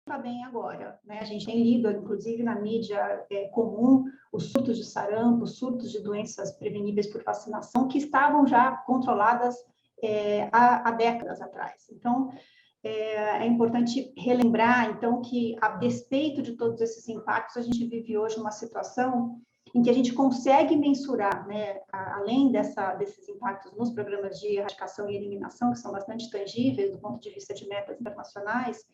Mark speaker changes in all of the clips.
Speaker 1: está bem agora, né? A gente tem lido, inclusive na mídia comum, os surtos de sarampo, os surtos de doenças preveníveis por vacinação, que estavam já controladas há décadas atrás. Então, é importante relembrar, então, que, a despeito de todos esses impactos, a gente vive hoje uma situação em que a gente consegue mensurar, né, além desses impactos nos programas de erradicação e eliminação, que são bastante tangíveis do ponto de vista de metas internacionais,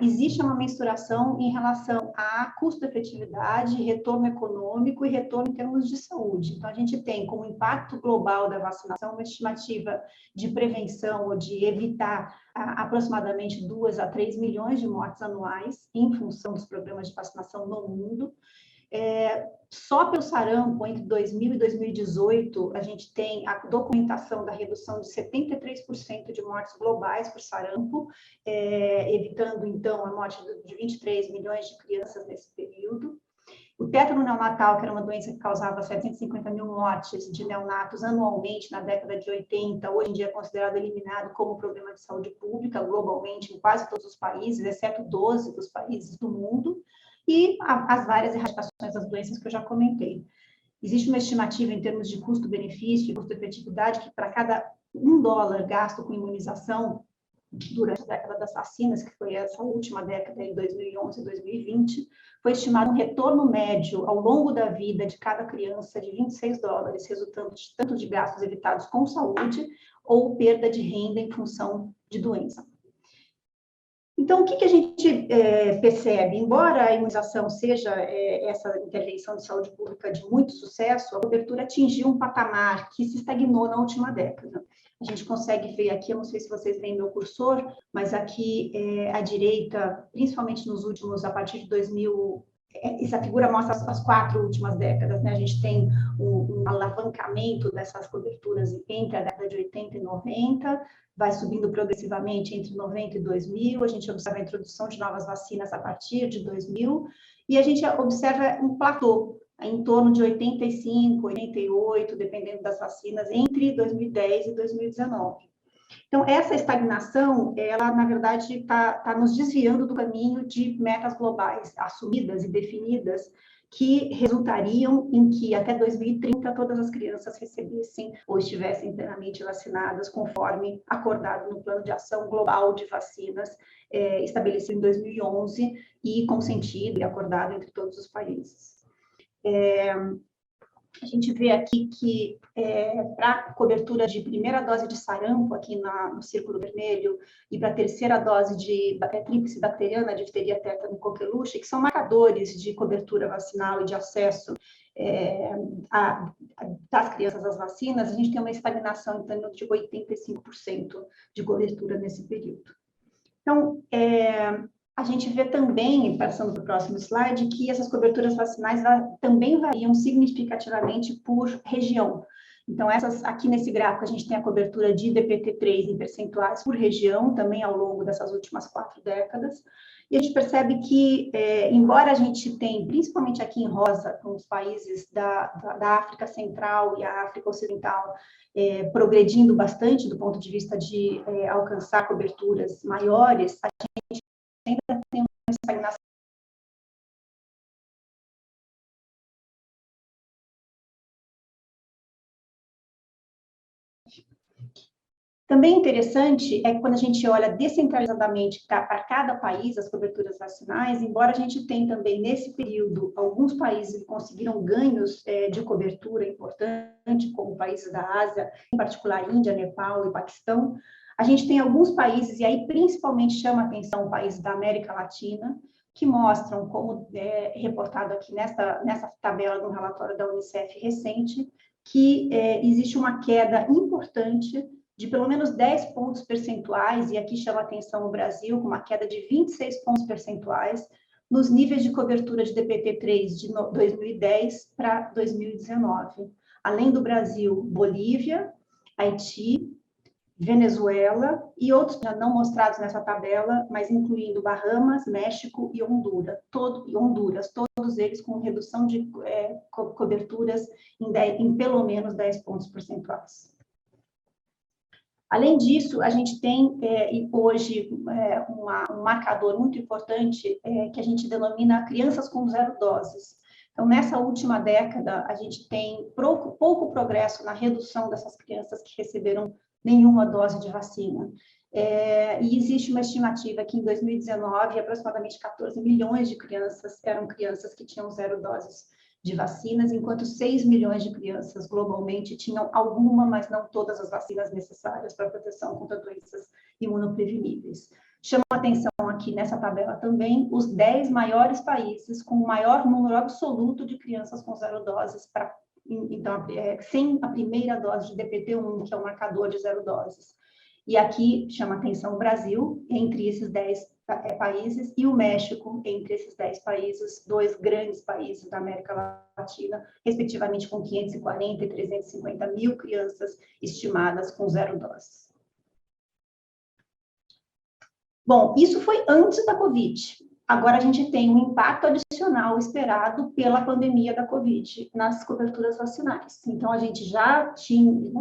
Speaker 1: existe uma mensuração em relação a custo-efetividade, retorno econômico e retorno em termos de saúde. Então, a gente tem como impacto global da vacinação uma estimativa de prevenção ou de evitar aproximadamente 2 a 3 milhões de mortes anuais em função dos programas de vacinação no mundo. Só pelo sarampo, entre 2000 e 2018, a gente tem a documentação da redução de 73% de mortes globais por sarampo, evitando, então, a morte de 23 milhões de crianças nesse período. O tétano neonatal, que era uma doença que causava 750 mil mortes de neonatos anualmente na década de 80, hoje em dia é considerado eliminado como problema de saúde pública globalmente em quase todos os países, exceto 12 dos países do mundo. E as várias erradicações das doenças que eu já comentei. Existe uma estimativa em termos de custo-benefício e custo-efetividade que para cada $1 gasto com imunização durante a década das vacinas, que foi essa última década, em 2011 e 2020, foi estimado um retorno médio ao longo da vida de cada criança de $26, resultando tanto de gastos evitados com saúde ou perda de renda em função de doença. Então, o que a gente percebe? Embora a imunização seja essa intervenção de saúde pública de muito sucesso, a cobertura atingiu um patamar que se estagnou na última década. A gente consegue ver aqui, eu não sei se vocês veem meu cursor, mas aqui à direita, principalmente nos últimos, a partir de 2000, essa figura mostra as 4 últimas décadas, né? A gente tem um alavancamento dessas coberturas entre a década de 80 e 90, vai subindo progressivamente entre 90 e 2000, a gente observa a introdução de novas vacinas a partir de 2000, e a gente observa um platô em torno de 85, 88, dependendo das vacinas, entre 2010 e 2019. Então, essa estagnação, ela, na verdade, está nos desviando do caminho de metas globais assumidas e definidas, que resultariam em que, até 2030, todas as crianças recebessem ou estivessem inteiramente vacinadas, conforme acordado no Plano de Ação Global de Vacinas, estabelecido em 2011 e consentido e acordado entre todos os países. A gente vê aqui que, para a cobertura de primeira dose de sarampo, aqui no círculo vermelho, e para a terceira dose de tríplice bacteriana, difteria, tétano e coqueluche, que são marcadores de cobertura vacinal e de acesso das crianças às vacinas, a gente tem uma estagnação em torno de 85% de cobertura nesse período. Então, a gente vê também, passando para o próximo slide, que essas coberturas vacinais também variam significativamente por região. Então, aqui nesse gráfico, a gente tem a cobertura de DPT-3 em percentuais por região, também ao longo dessas últimas 4 décadas. E a gente percebe que, embora a gente tenha, principalmente aqui em rosa, com os países da África Central e a África Ocidental, progredindo bastante do ponto de vista de alcançar coberturas maiores, a gente ainda tem uma estagnação. Também interessante é que quando a gente olha descentralizadamente para cada país as coberturas vacinais, embora a gente tenha também nesse período alguns países que conseguiram ganhos de cobertura importante, como países da Ásia, em particular Índia, Nepal e Paquistão, a gente tem alguns países, e aí principalmente chama a atenção países da América Latina, que mostram, como reportado aqui nessa tabela do relatório da Unicef recente, que existe uma queda importante de pelo menos 10 pontos percentuais, e aqui chama a atenção o Brasil, com uma queda de 26 pontos percentuais, nos níveis de cobertura de DPT-3 de 2010 para 2019. Além do Brasil, Bolívia, Haiti, Venezuela e outros já não mostrados nessa tabela, mas incluindo Bahamas, México e Honduras, todos eles com redução de coberturas em pelo menos 10 pontos percentuais. Além disso, a gente tem hoje um marcador muito importante que a gente denomina crianças com 0 doses. Então, nessa última década, a gente tem pouco progresso na redução dessas crianças que receberam nenhuma dose de vacina. E existe uma estimativa que em 2019, aproximadamente 14 milhões de crianças eram crianças que tinham 0 doses de vacinas, enquanto 6 milhões de crianças globalmente tinham alguma, mas não todas as vacinas necessárias para a proteção contra doenças imunopreveníveis. Chama a atenção aqui nessa tabela também os 10 maiores países com o maior número absoluto de crianças com 0 doses, então, sem a primeira dose de DPT-1, que é o marcador de 0 doses. E aqui chama atenção o Brasil, entre esses 10 países, e o México, entre esses 10 países, 2 grandes países da América Latina, respectivamente com 540 e 350 mil crianças estimadas com 0 doses. Bom, isso foi antes da Covid. Agora a gente tem um impacto adicional esperado pela pandemia da Covid nas coberturas vacinais. Então, a gente já tinha,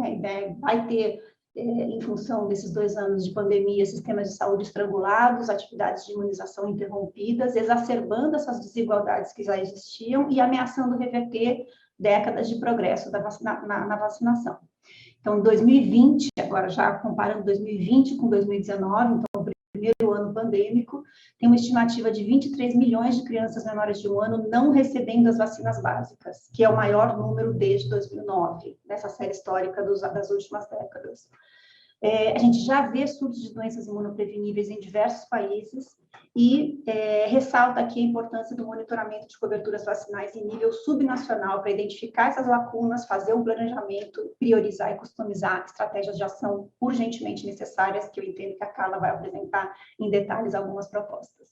Speaker 1: vai ter, em função desses 2 anos de pandemia, sistemas de saúde estrangulados, atividades de imunização interrompidas, exacerbando essas desigualdades que já existiam e ameaçando reverter décadas de progresso na vacinação. Então, em 2020, agora já comparando 2020 com 2019, então, o primeiro ano pandêmico, tem uma estimativa de 23 milhões de crianças menores de 1 ano não recebendo as vacinas básicas, que é o maior número desde 2009, nessa série histórica das últimas décadas. A gente já vê surtos de doenças imunopreveníveis em diversos países e ressalta aqui a importância do monitoramento de coberturas vacinais em nível subnacional para identificar essas lacunas, fazer um planejamento, priorizar e customizar estratégias de ação urgentemente necessárias, que eu entendo que a Carla vai apresentar em detalhes algumas propostas.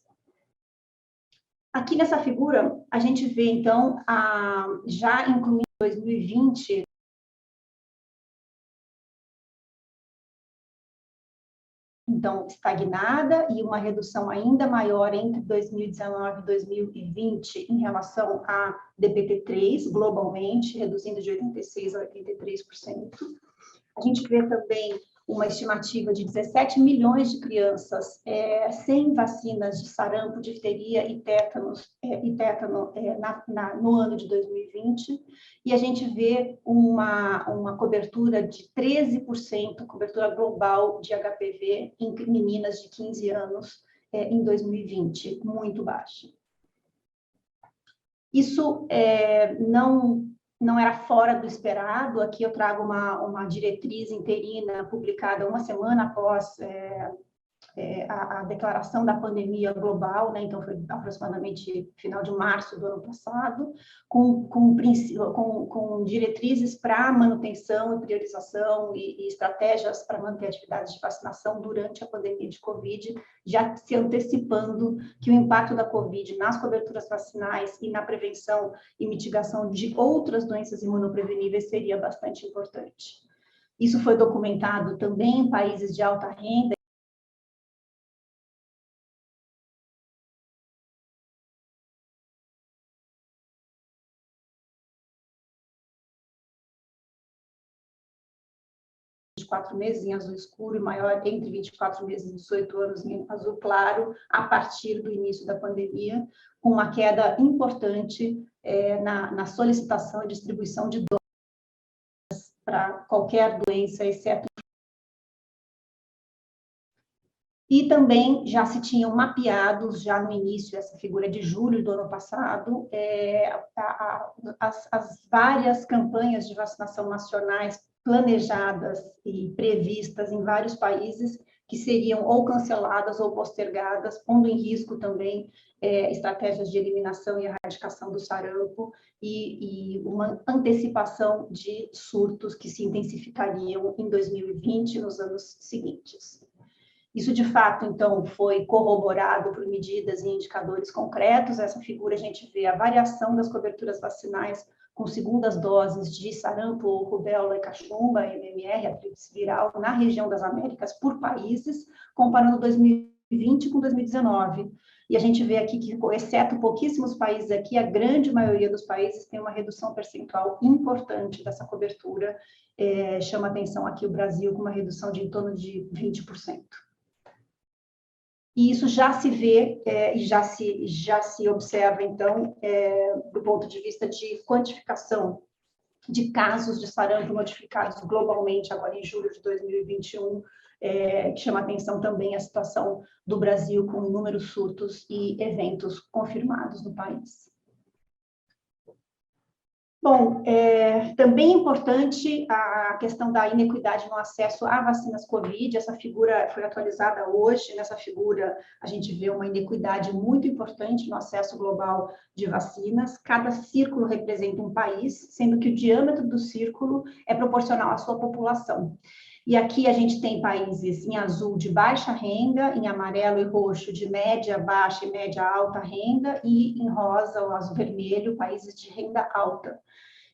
Speaker 1: Aqui nessa figura, a gente vê, então, já incluindo 2020, então, estagnada e uma redução ainda maior entre 2019 e 2020 em relação a DPT-3, globalmente, reduzindo de 86% a 83%. A gente vê também uma estimativa de 17 milhões de crianças sem vacinas de sarampo, difteria e tétano no ano de 2020, e a gente vê uma cobertura de 13%, cobertura global de HPV em meninas de 15 anos em 2020, muito baixa. Isso não era fora do esperado. Aqui eu trago uma diretriz interina publicada uma semana após a declaração da pandemia global, né? Então foi aproximadamente final de março do ano passado, com diretrizes para manutenção e priorização e estratégias para manter atividades de vacinação durante a pandemia de Covid, já se antecipando que o impacto da Covid nas coberturas vacinais e na prevenção e mitigação de outras doenças imunopreveníveis seria bastante importante. Isso foi documentado também em países de alta renda, de 4 meses em azul escuro e maior entre 24 meses e 18 anos em azul claro, a partir do início da pandemia, com uma queda importante na solicitação e distribuição de doses para qualquer doença, exceto. E também já se tinham mapeados, já no início, essa figura de julho do ano passado, as várias campanhas de vacinação nacionais planejadas e previstas em vários países, que seriam ou canceladas ou postergadas, pondo em risco também estratégias de eliminação e erradicação do sarampo e uma antecipação de surtos que se intensificariam em 2020 e nos anos seguintes. Isso, de fato, então, foi corroborado por medidas e indicadores concretos. Essa figura a gente vê a variação das coberturas vacinais com segundas doses de sarampo, rubéola e cachumba, MMR, a tríplice viral, na região das Américas por países, comparando 2020 com 2019. e a gente vê aqui que, exceto pouquíssimos países aqui, a grande maioria dos países tem uma redução percentual importante dessa cobertura. Chama atenção aqui o Brasil com uma redução de em torno de 20%. E isso já se vê e já se observa, então, do ponto de vista de quantificação de casos de sarampo notificados globalmente, agora em julho de 2021, que chama atenção também a situação do Brasil com inúmeros surtos e eventos confirmados no país. Bom, também é importante a questão da inequidade no acesso a vacinas Covid. Essa figura foi atualizada hoje. Nessa figura, a gente vê uma inequidade muito importante no acesso global de vacinas. Cada círculo representa um país, sendo que o diâmetro do círculo é proporcional à sua população. E aqui a gente tem países em azul de baixa renda, em amarelo e roxo de média, baixa e média alta renda, e em rosa ou azul vermelho, países de renda alta.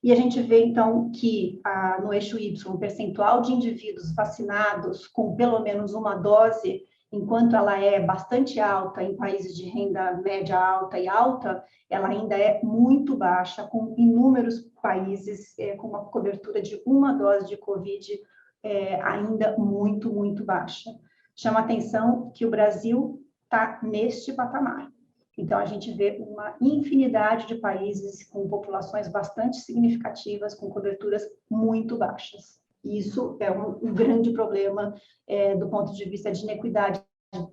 Speaker 1: E a gente vê, então, que no eixo Y, o percentual de indivíduos vacinados com pelo menos uma dose, enquanto ela é bastante alta em países de renda média alta e alta, ela ainda é muito baixa, com inúmeros países com uma cobertura de uma dose de Covid ainda muito, muito baixa. Chama atenção que o Brasil está neste patamar. Então, a gente vê uma infinidade de países com populações bastante significativas, com coberturas muito baixas. Isso é um grande problema do ponto de vista de inequidade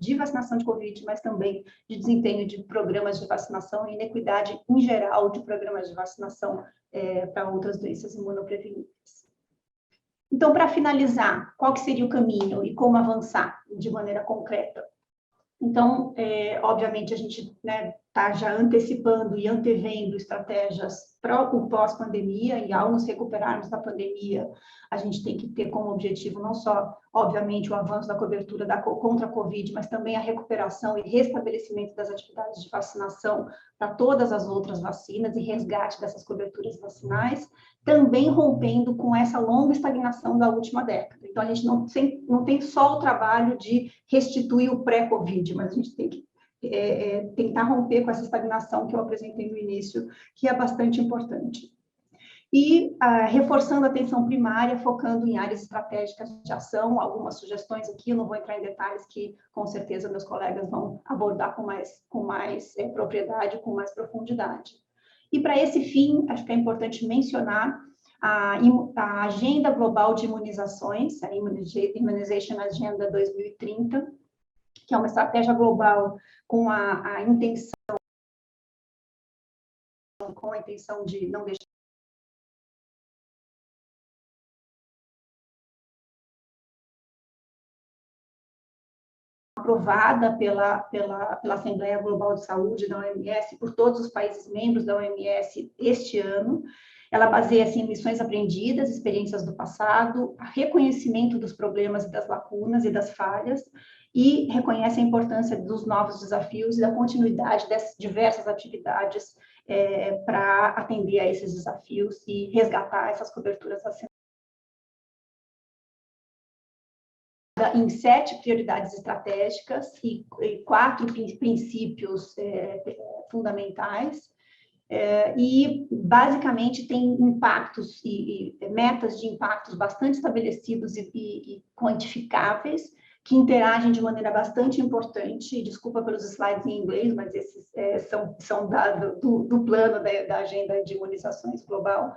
Speaker 1: de vacinação de Covid, mas também de desempenho de programas de vacinação e inequidade em geral de programas de vacinação para outras doenças imunopreveníveis. Então, para finalizar, qual que seria o caminho e como avançar de maneira concreta? Então, obviamente, a gente está já antecipando e antevendo estratégias para o pós-pandemia, e ao nos recuperarmos da pandemia, a gente tem que ter como objetivo não só, obviamente, o avanço da cobertura contra a Covid, mas também a recuperação e restabelecimento das atividades de vacinação para todas as outras vacinas e resgate dessas coberturas vacinais, também rompendo com essa longa estagnação da última década. Então, a gente não tem só o trabalho de restituir o pré-Covid, mas a gente tem que tentar romper com essa estagnação que eu apresentei no início, que é bastante importante. E reforçando a atenção primária, focando em áreas estratégicas de ação, algumas sugestões aqui, eu não vou entrar em detalhes que, com certeza, meus colegas vão abordar com mais propriedade, com mais profundidade. E, para esse fim, acho que é importante mencionar a Agenda Global de Imunizações, a Immunization Agenda 2030, que é uma estratégia global com a intenção de não deixar aprovada pela Assembleia Global de Saúde da OMS, por todos os países membros da OMS este ano. Ela baseia-se em lições aprendidas, experiências do passado, reconhecimento dos problemas e das lacunas e das falhas, e reconhece a importância dos novos desafios e da continuidade dessas diversas atividades para atender a esses desafios e resgatar essas coberturas vacinais. Em 7 prioridades estratégicas e 4 princípios fundamentais, e basicamente tem impactos e metas de impactos bastante estabelecidos e quantificáveis, que interagem de maneira bastante importante. Desculpa pelos slides em inglês, mas esses são do plano da Agenda de Imunizações Global.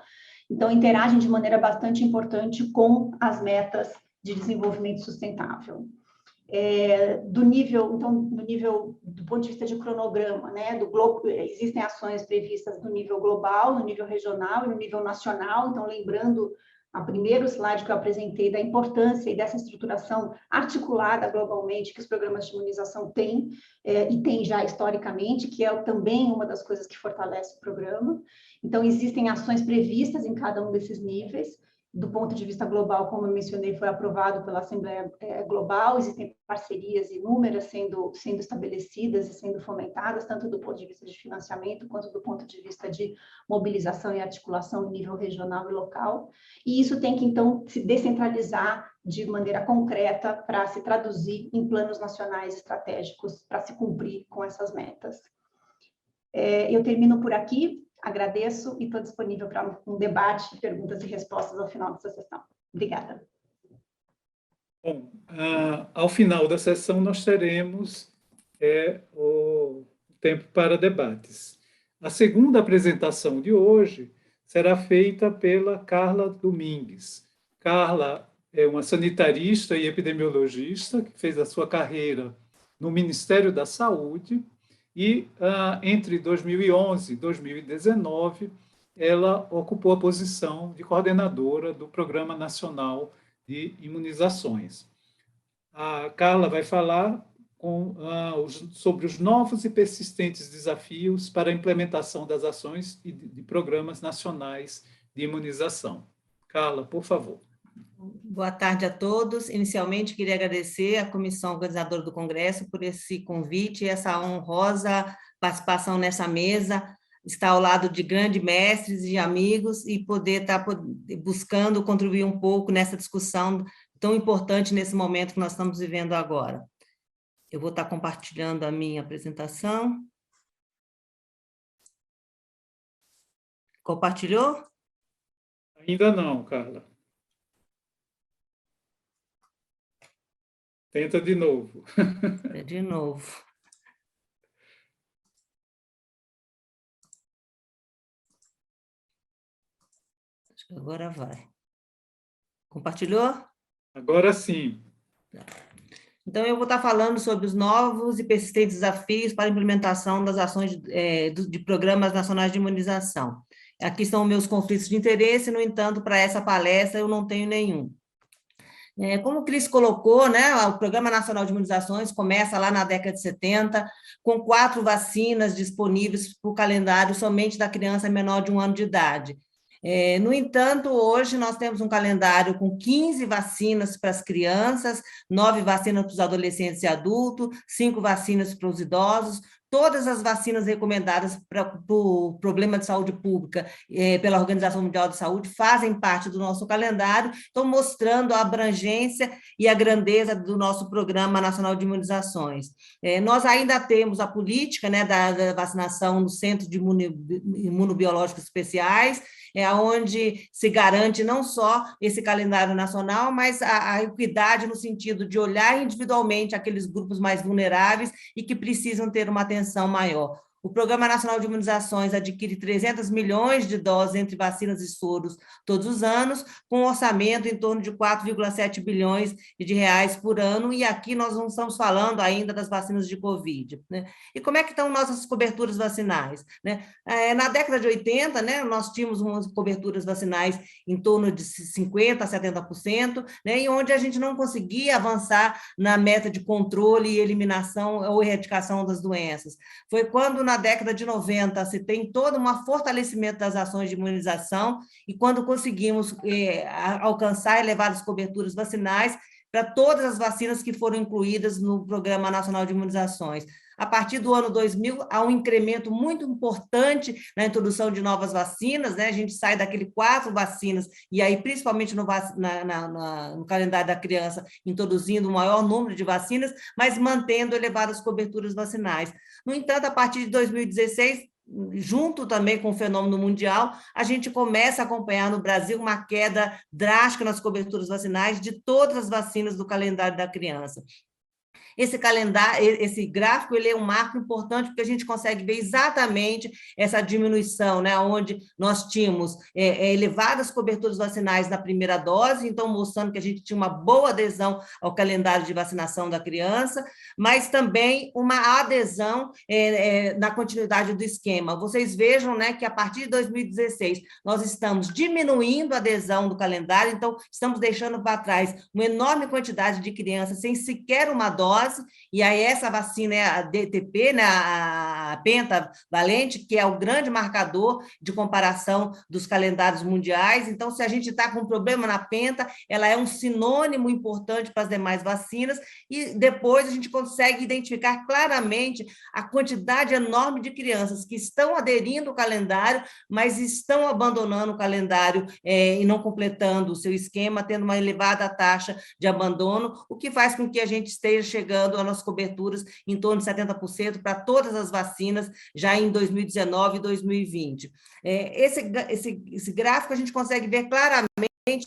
Speaker 1: Então, interagem de maneira bastante importante com as metas de desenvolvimento sustentável. Do ponto de vista de cronograma, do globo, existem ações previstas no nível global, no nível regional e no nível nacional. Então, lembrando o primeiro slide que eu apresentei da importância e dessa estruturação articulada globalmente que os programas de imunização têm, e têm já historicamente, que é também uma das coisas que fortalece o programa. Então, existem ações previstas em cada um desses níveis. Do ponto de vista global, como eu mencionei, foi aprovado pela Assembleia Global, existem parcerias inúmeras sendo estabelecidas e sendo fomentadas, tanto do ponto de vista de financiamento, quanto do ponto de vista de mobilização e articulação em nível regional e local, e isso tem que, então, se descentralizar de maneira concreta para se traduzir em planos nacionais estratégicos para se cumprir com essas metas. Eu termino por aqui. Agradeço e estou disponível para um debate, perguntas e respostas ao final dessa sessão. Obrigada.
Speaker 2: Bom, ao final da sessão nós teremos o tempo para debates. A segunda apresentação de hoje será feita pela Carla Domingues. Carla é uma sanitarista e epidemiologista que fez a sua carreira no Ministério da Saúde, e entre 2011 e 2019, ela ocupou a posição de coordenadora do Programa Nacional de Imunizações. A Carla vai falar sobre os novos e persistentes desafios para a implementação das ações e de programas nacionais de imunização. Carla, por favor.
Speaker 3: Boa tarde a todos. Inicialmente, queria agradecer à comissão organizadora do Congresso por esse convite e essa honrosa participação nessa mesa, estar ao lado de grandes mestres e amigos e poder estar buscando contribuir um pouco nessa discussão tão importante nesse momento que nós estamos vivendo agora. Eu vou estar compartilhando a minha apresentação. Compartilhou?
Speaker 2: Ainda não, Carla. Tenta de novo.
Speaker 3: De novo. Acho que agora vai. Compartilhou?
Speaker 2: Agora sim.
Speaker 3: Então, eu vou estar falando sobre os novos e persistentes desafios para a implementação das ações de programas nacionais de imunização. Aqui são meus conflitos de interesse, no entanto, para essa palestra eu não tenho nenhum. Como o Cris colocou, né, o Programa Nacional de Imunizações começa lá na década de 70, com 4 vacinas disponíveis para o calendário somente da criança menor de 1 ano de idade. No entanto, hoje nós temos um calendário com 15 vacinas para as crianças, 9 vacinas para os adolescentes e adultos, 5 vacinas para os idosos, todas as vacinas recomendadas para o problema de saúde pública pela Organização Mundial de Saúde fazem parte do nosso calendário, estão mostrando a abrangência e a grandeza do nosso Programa Nacional de Imunizações. Nós ainda temos a política, né, da vacinação no Centro de Imunobiológicos Especiais, onde se garante não só esse calendário nacional, mas a equidade no sentido de olhar individualmente aqueles grupos mais vulneráveis e que precisam ter uma atenção maior. O Programa Nacional de Imunizações adquire 300 milhões de doses entre vacinas e soros todos os anos, com um orçamento em torno de 4,7 bilhões de reais por ano, e aqui nós não estamos falando ainda das vacinas de Covid, né? E como é que estão nossas coberturas vacinais, né? Na década de 80, né, nós tínhamos umas coberturas vacinais em torno de 50% a 70%, né, e onde a gente não conseguia avançar na meta de controle e eliminação ou erradicação das doenças. Foi quando, na década de 90, se tem todo um fortalecimento das ações de imunização, e quando conseguimos alcançar elevadas coberturas vacinais para todas as vacinas que foram incluídas no Programa Nacional de Imunizações. A partir do ano 2000, há um incremento muito importante na introdução de novas vacinas, né? A gente sai daquele 4 vacinas, e aí, principalmente no calendário da criança, introduzindo o maior número de vacinas, mas mantendo elevadas coberturas vacinais. No entanto, a partir de 2016, junto também com o fenômeno mundial, a gente começa a acompanhar no Brasil uma queda drástica nas coberturas vacinais de todas as vacinas do calendário da criança. Esse calendário, esse gráfico, ele é um marco importante, porque a gente consegue ver exatamente essa diminuição, né, onde nós tínhamos elevadas coberturas vacinais na primeira dose, então mostrando que a gente tinha uma boa adesão ao calendário de vacinação da criança, mas também uma adesão na continuidade do esquema. Vocês vejam, né, que a partir de 2016 nós estamos diminuindo a adesão do calendário, então estamos deixando para trás uma enorme quantidade de crianças sem sequer uma dose, monodose, e aí essa vacina é a DTP, né, a pentavalente, que é o grande marcador de comparação dos calendários mundiais. Então, se a gente está com um problema na penta, ela é um sinônimo importante para as demais vacinas, e depois a gente consegue identificar claramente a quantidade enorme de crianças que estão aderindo ao calendário, mas estão abandonando o calendário e não completando o seu esquema, tendo uma elevada taxa de abandono, o que faz com que a gente esteja chegando às coberturas em torno de 70% para todas as vacinas já em 2019 e 2020. Esse gráfico a gente consegue ver claramente,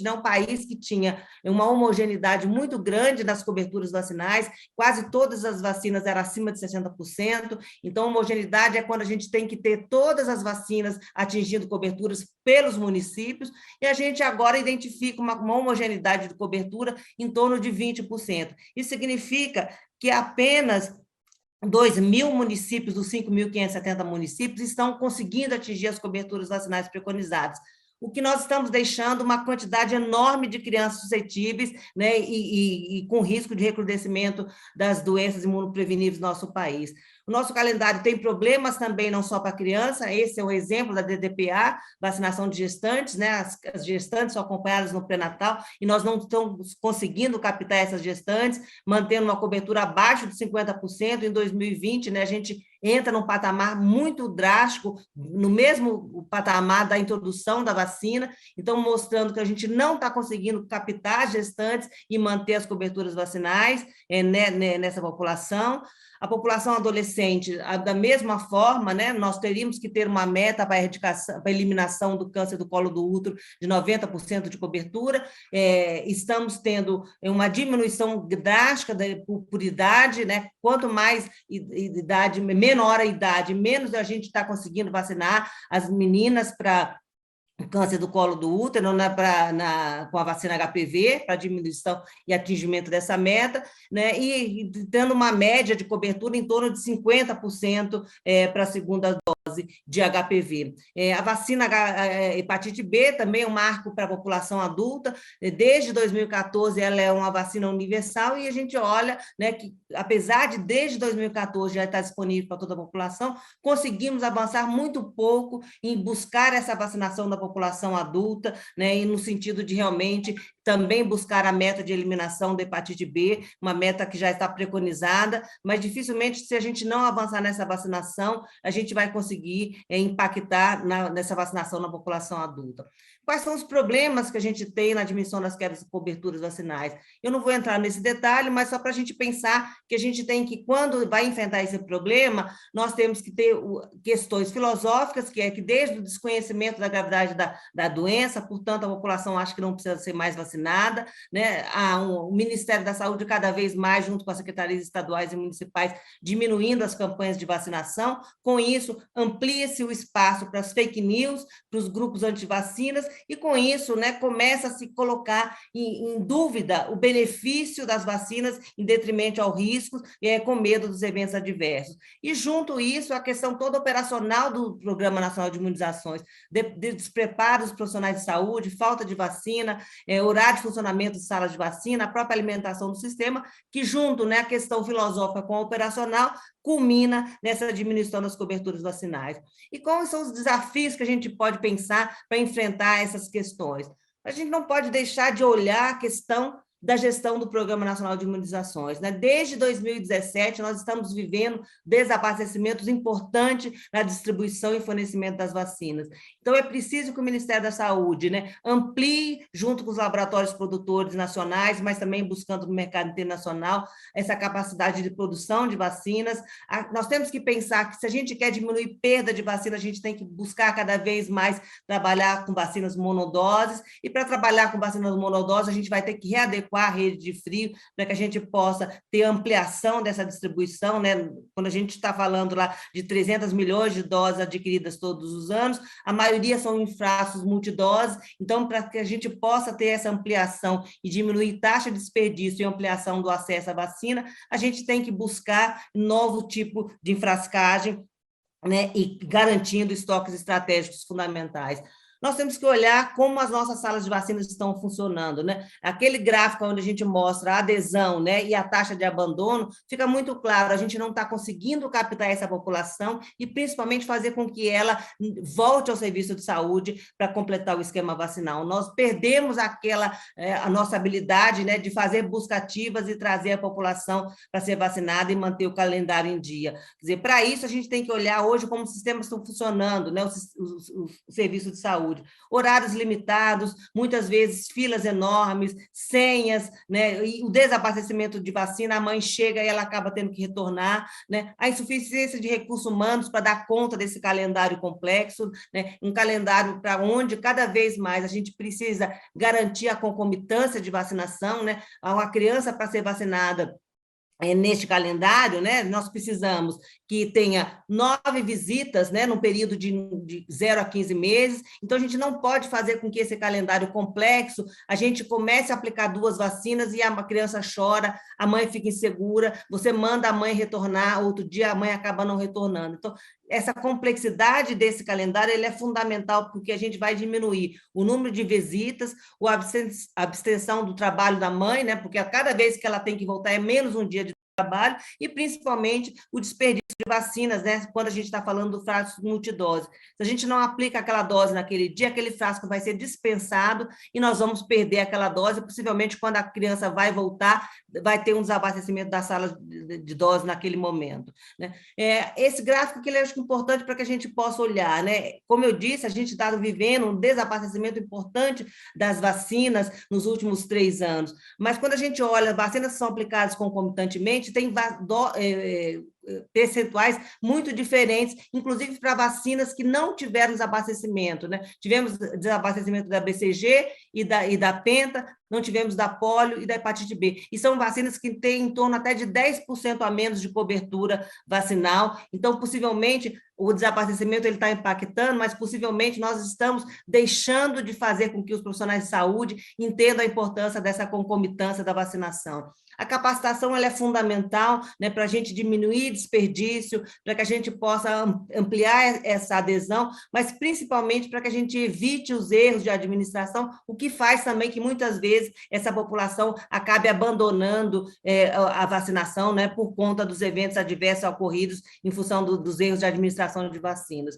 Speaker 3: né, um país que tinha uma homogeneidade muito grande nas coberturas vacinais, quase todas as vacinas eram acima de 60%, então homogeneidade é quando a gente tem que ter todas as vacinas atingindo coberturas pelos municípios, e a gente agora identifica uma homogeneidade de cobertura em torno de 20%. Isso significa que apenas 2.000 municípios dos 5.570 municípios estão conseguindo atingir as coberturas vacinais preconizadas, o que nós estamos deixando uma quantidade enorme de crianças suscetíveis, né, e com risco de recrudescimento das doenças imunopreveníveis no nosso país. O nosso calendário tem problemas também, não só para criança, esse é o exemplo da DDPA, vacinação de gestantes, né, as gestantes são acompanhadas no pré-natal, e nós não estamos conseguindo captar essas gestantes, mantendo uma cobertura abaixo de 50%, em 2020, né, a gente entra num patamar muito drástico, no mesmo patamar da introdução da vacina, então mostrando que a gente não está conseguindo captar gestantes e manter as coberturas vacinais nessa população. A população adolescente, da mesma forma, né, nós teríamos que ter uma meta para a eliminação do câncer do colo do útero de 90% de cobertura, estamos tendo uma diminuição drástica por idade, né, quanto mais idade, menor a idade, menos a gente está conseguindo vacinar as meninas para câncer do colo do útero, né, com a vacina HPV, para diminuição e atingimento dessa meta, né, e tendo uma média de cobertura em torno de 50% para a segunda dose de HPV. A vacina hepatite B também é um marco para a população adulta, desde 2014 ela é uma vacina universal, e a gente olha, né, que apesar de desde 2014 já estar disponível para toda a população, conseguimos avançar muito pouco em buscar essa vacinação da população adulta, né, e no sentido de realmente também buscar a meta de eliminação da hepatite B, uma meta que já está preconizada, mas dificilmente, se a gente não avançar nessa vacinação, a gente vai conseguir impactar nessa vacinação na população adulta. Quais são os problemas que a gente tem na diminuição das quedas de coberturas vacinais? Eu não vou entrar nesse detalhe, mas só para a gente pensar que a gente tem que, quando vai enfrentar esse problema, nós temos que ter questões filosóficas, que é que desde o desconhecimento da gravidade da doença, portanto, a população acha que não precisa ser mais vacinada, né? O Ministério da Saúde, cada vez mais, junto com as secretarias estaduais e municipais, diminuindo as campanhas de vacinação. Com isso, amplia-se o espaço para as fake news, para os grupos antivacinas, e com isso, né, começa a se colocar em dúvida o benefício das vacinas em detrimento ao risco, com medo dos eventos adversos. E junto a isso, a questão toda operacional do Programa Nacional de Imunizações, de despreparo dos profissionais de saúde, falta de vacina, horário de funcionamento de salas de vacina, a própria alimentação do sistema, que junto, né, a questão filosófica com a operacional, culmina nessa diminuição das coberturas vacinais. E quais são os desafios que a gente pode pensar para enfrentar essas questões? A gente não pode deixar de olhar a questão da gestão do Programa Nacional de Imunizações, né? Desde 2017, nós estamos vivendo desabastecimentos importantes na distribuição e fornecimento das vacinas. Então, é preciso que o Ministério da Saúde, né, amplie, junto com os laboratórios produtores nacionais, mas também buscando no mercado internacional, essa capacidade de produção de vacinas. Nós temos que pensar que, se a gente quer diminuir perda de vacina, a gente tem que buscar cada vez mais trabalhar com vacinas monodoses, e para trabalhar com vacinas monodoses, a gente vai ter que readequar a rede de frio, para que a gente possa ter ampliação dessa distribuição, né? Quando a gente está falando lá de 300 milhões de doses adquiridas todos os anos, a maioria são em frascos multidoses, então, para que a gente possa ter essa ampliação e diminuir taxa de desperdício e ampliação do acesso à vacina, a gente tem que buscar novo tipo de enfrascagem, né, e garantindo estoques estratégicos fundamentais. nós temos que olhar como as nossas salas de vacinas estão funcionando, né? Aquele gráfico onde a gente mostra a adesão, né, e a taxa de abandono, fica muito claro, a gente não está conseguindo captar essa população e, principalmente, fazer com que ela volte ao serviço de saúde para completar o esquema vacinal. Nós perdemos a nossa habilidade, né, de fazer buscativas e trazer a população para ser vacinada e manter o calendário em dia. Quer dizer, para isso, a gente tem que olhar hoje como os sistemas estão funcionando, né, o serviço de saúde. Horários limitados, muitas vezes filas enormes, senhas, né, e o desabastecimento de vacina, a mãe chega e ela acaba tendo que retornar, né, a insuficiência de recursos humanos para dar conta desse calendário complexo, né, um calendário para onde cada vez mais a gente precisa garantir a concomitância de vacinação, né, uma criança para ser vacinada neste calendário, né, nós precisamos que tenha 9 visitas, né, num período de 0 a 15 meses, então a gente não pode fazer com que esse calendário complexo, a gente comece a aplicar 2 vacinas e a criança chora, a mãe fica insegura, você manda a mãe retornar, outro dia a mãe acaba não retornando. Então, essa complexidade desse calendário ele é fundamental, porque a gente vai diminuir o número de visitas, a abstenção do trabalho da mãe, né, porque a cada vez que ela tem que voltar é menos um dia de trabalho, e principalmente o desperdício de vacinas, né, quando a gente está falando do frasco multidose. Se a gente não aplica aquela dose naquele dia, aquele frasco vai ser dispensado e nós vamos perder aquela dose, possivelmente quando a criança vai voltar, vai ter um desabastecimento das salas de dose naquele momento, né? Esse gráfico que ele é importante para que a gente possa olhar, né? Como eu disse, a gente está vivendo um desabastecimento importante das vacinas nos últimos 3 anos, mas quando a gente olha, vacinas que são aplicadas concomitantemente, tem percentuais muito diferentes, inclusive para vacinas que não tiveram desabastecimento, né? Tivemos desabastecimento da BCG e da Penta, não tivemos da polio e da hepatite B. E são vacinas que têm em torno até de 10% a menos de cobertura vacinal. Então, possivelmente, o desabastecimento ele está impactando, mas possivelmente nós estamos deixando de fazer com que os profissionais de saúde entendam a importância dessa concomitância da vacinação. A capacitação ela é fundamental, né, para a gente diminuir desperdício, para que a gente possa ampliar essa adesão, mas principalmente para que a gente evite os erros de administração, o que faz também que muitas vezes essa população acabe abandonando a vacinação, né, por conta dos eventos adversos ocorridos em função dos erros de administração de vacinas.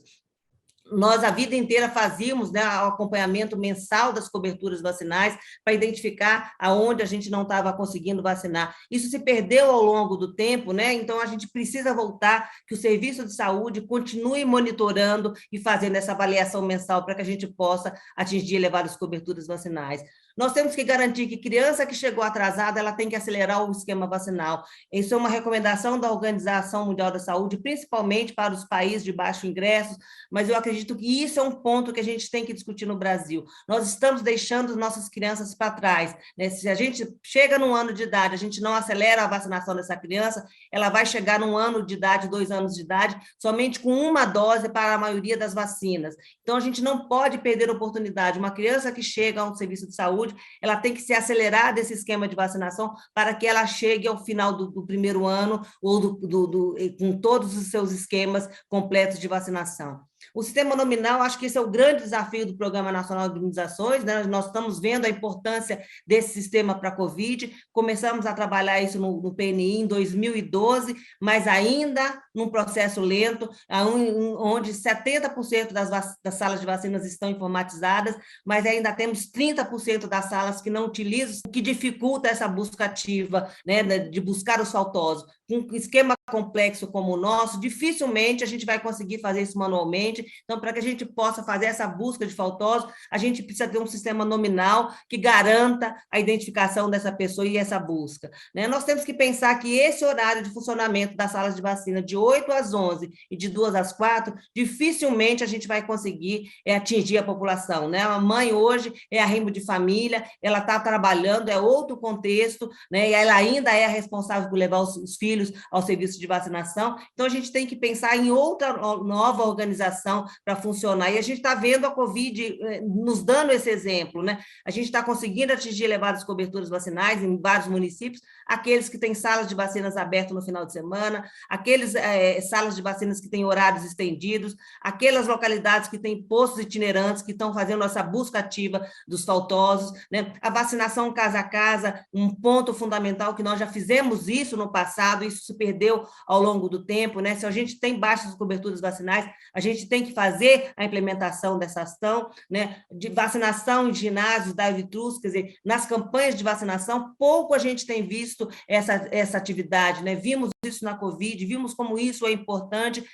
Speaker 3: Nós, a vida inteira, fazíamos, né, o acompanhamento mensal das coberturas vacinais para identificar aonde a gente não estava conseguindo vacinar. Isso se perdeu ao longo do tempo, né? Então, a gente precisa voltar, que o serviço de saúde continue monitorando e fazendo essa avaliação mensal para que a gente possa atingir elevadas coberturas vacinais. Nós temos que garantir que criança que chegou atrasada, ela tem que acelerar o esquema vacinal. Isso é uma recomendação da Organização Mundial da Saúde, principalmente para os países de baixo ingresso, mas eu acredito que isso é um ponto que a gente tem que discutir no Brasil. Nós estamos deixando nossas crianças para trás, né? Se a gente chega num ano de idade, a gente não acelera a vacinação dessa criança, ela vai chegar num ano de idade, 2 anos de idade, somente com 1 dose para a maioria das vacinas. Então, a gente não pode perder a oportunidade. Uma criança que chega a um serviço de saúde, ela tem que se acelerar desse esquema de vacinação para que ela chegue ao final do primeiro ano ou com todos os seus esquemas completos de vacinação. O sistema nominal, acho que esse é o grande desafio do Programa Nacional de Imunizações, né? Nós estamos vendo a importância desse sistema para a Covid, começamos a trabalhar isso no PNI em 2012, mas ainda num processo lento, onde 70% das salas de vacinas estão informatizadas, mas ainda temos 30% das salas que não utilizam, o que dificulta essa busca ativa, né, de buscar os faltosos. Um esquema complexo como o nosso, dificilmente a gente vai conseguir fazer isso manualmente. Então, para que a gente possa fazer essa busca de faltosos, a gente precisa ter um sistema nominal que garanta a identificação dessa pessoa e essa busca, né? Nós temos que pensar que esse horário de funcionamento das salas de vacina, de 8 às 11 e de 2 às 4, dificilmente a gente vai conseguir atingir a população, né? A mãe hoje é arrimo de família, ela está trabalhando, é outro contexto, né? E ela ainda é a responsável por levar os filhos ao serviço de vacinação, então a gente tem que pensar em outra nova organização para funcionar, e a gente está vendo a Covid nos dando esse exemplo, né? A gente está conseguindo atingir elevadas coberturas vacinais em vários municípios, aqueles que têm salas de vacinas abertas no final de semana, aqueles salas de vacinas que têm horários estendidos, aquelas localidades que têm postos itinerantes, que estão fazendo essa busca ativa dos faltosos, né? A vacinação casa a casa, um ponto fundamental que nós já fizemos isso no passado, isso se perdeu ao longo do tempo, né? Se a gente tem baixas coberturas vacinais, a gente tem que fazer a implementação dessa ação, né? De vacinação em ginásios, drive-thrus, quer dizer, nas campanhas de vacinação, pouco a gente tem visto essa atividade, né? Vimos isso na Covid, vimos como isso é importante.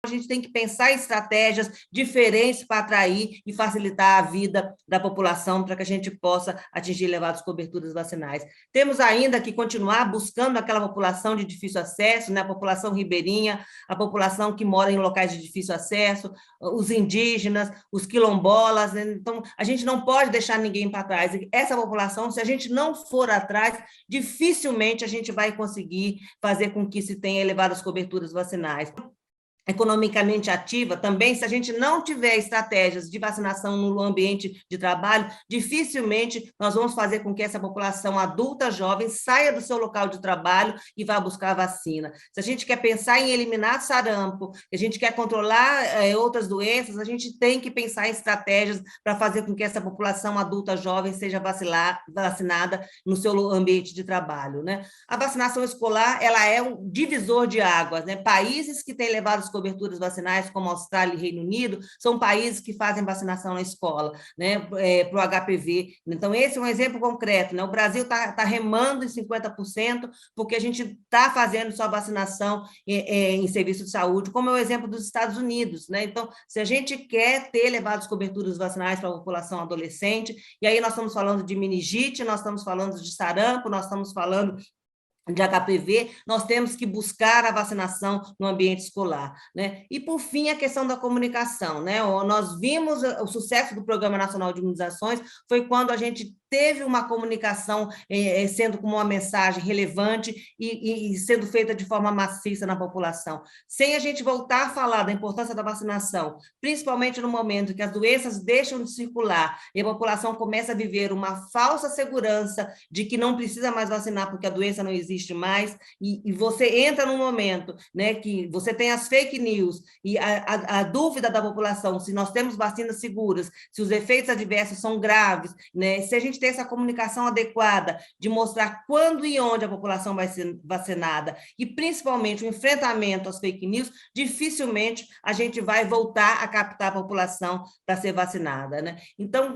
Speaker 3: A gente tem que pensar em estratégias diferentes para atrair e facilitar a vida da população para que a gente possa atingir elevadas coberturas vacinais. Temos ainda que continuar buscando aquela população de difícil acesso, né? A população ribeirinha, a população que mora em locais de difícil acesso, os indígenas, os quilombolas. Então, a gente não pode deixar ninguém para trás. Essa população, se a gente não for atrás, dificilmente a gente vai conseguir fazer com que se tenha elevadas coberturas vacinais. Economicamente ativa, também, se a gente não tiver estratégias de vacinação no ambiente de trabalho, dificilmente nós vamos fazer com que essa população adulta, jovem, saia do seu local de trabalho e vá buscar a vacina. Se a gente quer pensar em eliminar sarampo, se a gente quer controlar outras doenças, a gente tem que pensar em estratégias para fazer com que essa população adulta, jovem, seja vacinada no seu ambiente de trabalho, né? A vacinação escolar, ela é um divisor de águas, né? Países que têm levado as coberturas vacinais, como Austrália e Reino Unido, são países que fazem vacinação na escola, né, para o HPV. Então, esse é um exemplo concreto, né? O Brasil está remando em 50%, porque a gente está fazendo só vacinação em serviço de saúde, como é o exemplo dos Estados Unidos, né? Então, se a gente quer ter elevadas coberturas vacinais para a população adolescente, e aí nós estamos falando de meningite, nós estamos falando de sarampo, nós estamos falando de HPV, nós temos que buscar a vacinação no ambiente escolar, né? E, por fim, a questão da comunicação, né? Nós vimos o sucesso do Programa Nacional de Imunizações foi quando a gente teve uma comunicação sendo como uma mensagem relevante e sendo feita de forma maciça na população. Sem a gente voltar a falar da importância da vacinação, principalmente no momento que as doenças deixam de circular e a população começa a viver uma falsa segurança de que não precisa mais vacinar porque a doença não existe mais, e você entra num momento, né, que você tem as fake news e a dúvida da população se nós temos vacinas seguras, se os efeitos adversos são graves, né, se a gente tem essa comunicação adequada de mostrar quando e onde a população vai ser vacinada e, principalmente, o enfrentamento às fake news, dificilmente a gente vai voltar a captar a população para ser vacinada, né? Então,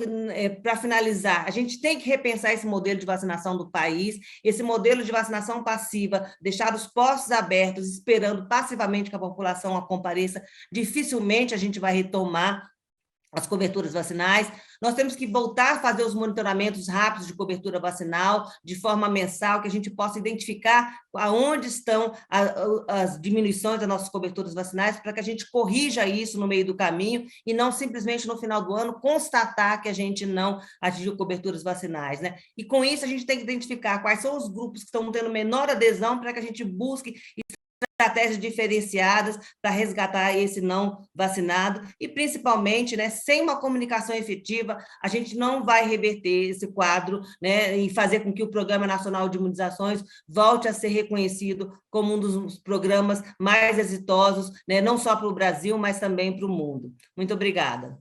Speaker 3: para finalizar, a gente tem que repensar esse modelo de vacinação do país, esse modelo de vacinação passiva, deixar os postos abertos, esperando passivamente que a população compareça, dificilmente a gente vai retomar as coberturas vacinais. Nós temos que voltar a fazer os monitoramentos rápidos de cobertura vacinal, de forma mensal, que a gente possa identificar aonde estão as diminuições das nossas coberturas vacinais, para que a gente corrija isso no meio do caminho e não simplesmente no final do ano constatar que a gente não atingiu coberturas vacinais, né? E com isso a gente tem que identificar quais são os grupos que estão tendo menor adesão para que a gente busque estratégias diferenciadas para resgatar esse não vacinado e, principalmente, né, sem uma comunicação efetiva, a gente não vai reverter esse quadro, né, e fazer com que o Programa Nacional de Imunizações volte a ser reconhecido como um dos programas mais exitosos, né, não só para o Brasil, mas também para o mundo. Muito obrigada.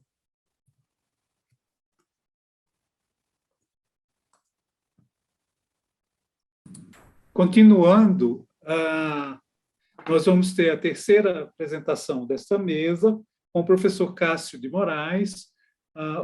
Speaker 2: Continuando, nós vamos ter a terceira apresentação desta mesa com o professor Cássio de Moraes.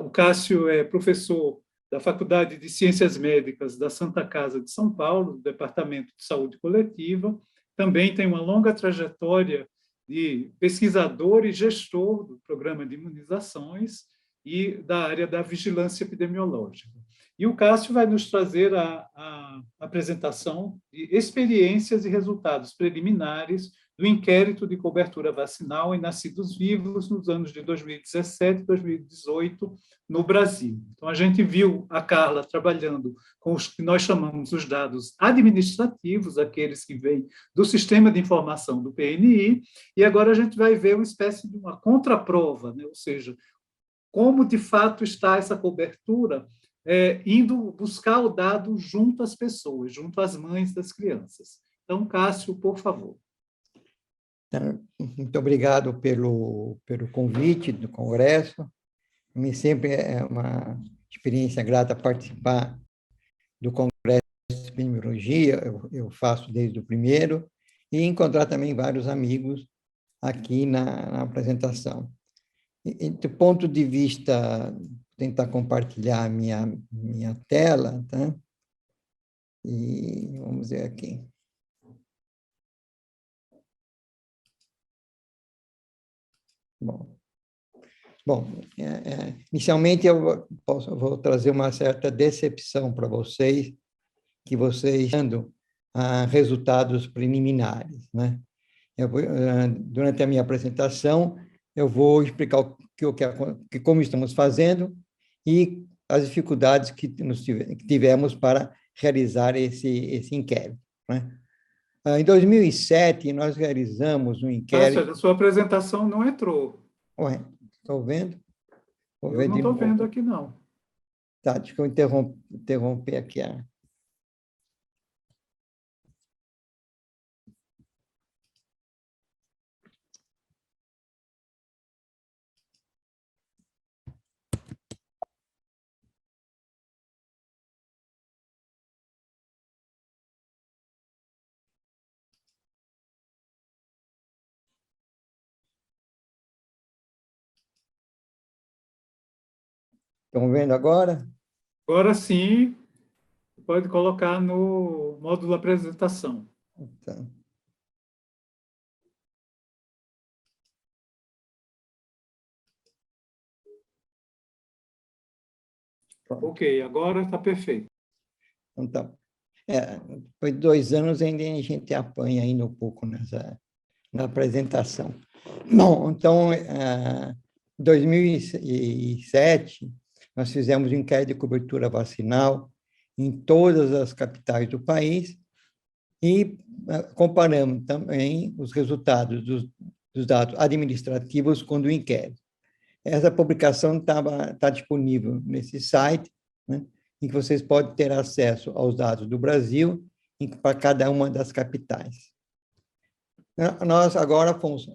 Speaker 2: O Cássio é professor da Faculdade de Ciências Médicas da Santa Casa de São Paulo, do Departamento de Saúde Coletiva. Também tem uma longa trajetória de pesquisador e gestor do programa de imunizações e da área da vigilância epidemiológica. E o Cássio vai nos trazer a apresentação de experiências e resultados preliminares do inquérito de cobertura vacinal em nascidos vivos nos anos de 2017 e 2018 no Brasil. Então, a gente viu a Carla trabalhando com os que nós chamamos os dados administrativos, aqueles que vêm do sistema de informação do PNI, e agora a gente vai ver uma espécie de uma contraprova, né? Ou seja, como de fato está essa cobertura indo buscar o dado junto às pessoas, junto às mães das crianças. Então, Cássio, por favor.
Speaker 4: Muito obrigado pelo convite do Congresso. Sempre é uma experiência grata participar do Congresso de Epidemiologia, eu faço desde o primeiro, e encontrar também vários amigos aqui na apresentação. E, do ponto de vista, tentar compartilhar a minha tela, tá? E vamos ver aqui. Bom, inicialmente eu vou trazer uma certa decepção para vocês, que vocês dando resultados preliminares, né? Durante a minha apresentação, eu vou explicar como estamos fazendo e as dificuldades que tivemos para realizar esse inquérito, né? Em 2007, nós realizamos um inquérito...
Speaker 2: Cássio, a sua apresentação não entrou.
Speaker 4: Ué, estou vendo?
Speaker 2: Eu não estou vendo aqui, não.
Speaker 4: Tá, deixa eu interromper aqui. Estão vendo agora?
Speaker 2: Agora sim, pode colocar no módulo apresentação.
Speaker 4: Tá.
Speaker 2: Ok, agora está perfeito.
Speaker 4: Então, tá. Depois de 2 anos, ainda a gente apanha ainda um pouco na apresentação. Bom, então, em 2007, nós fizemos um inquérito de cobertura vacinal em todas as capitais do país e comparamos também os resultados dos dados administrativos com o do inquérito. Essa publicação está disponível nesse site, né, em que vocês podem ter acesso aos dados do Brasil para cada uma das capitais. Nós agora fomos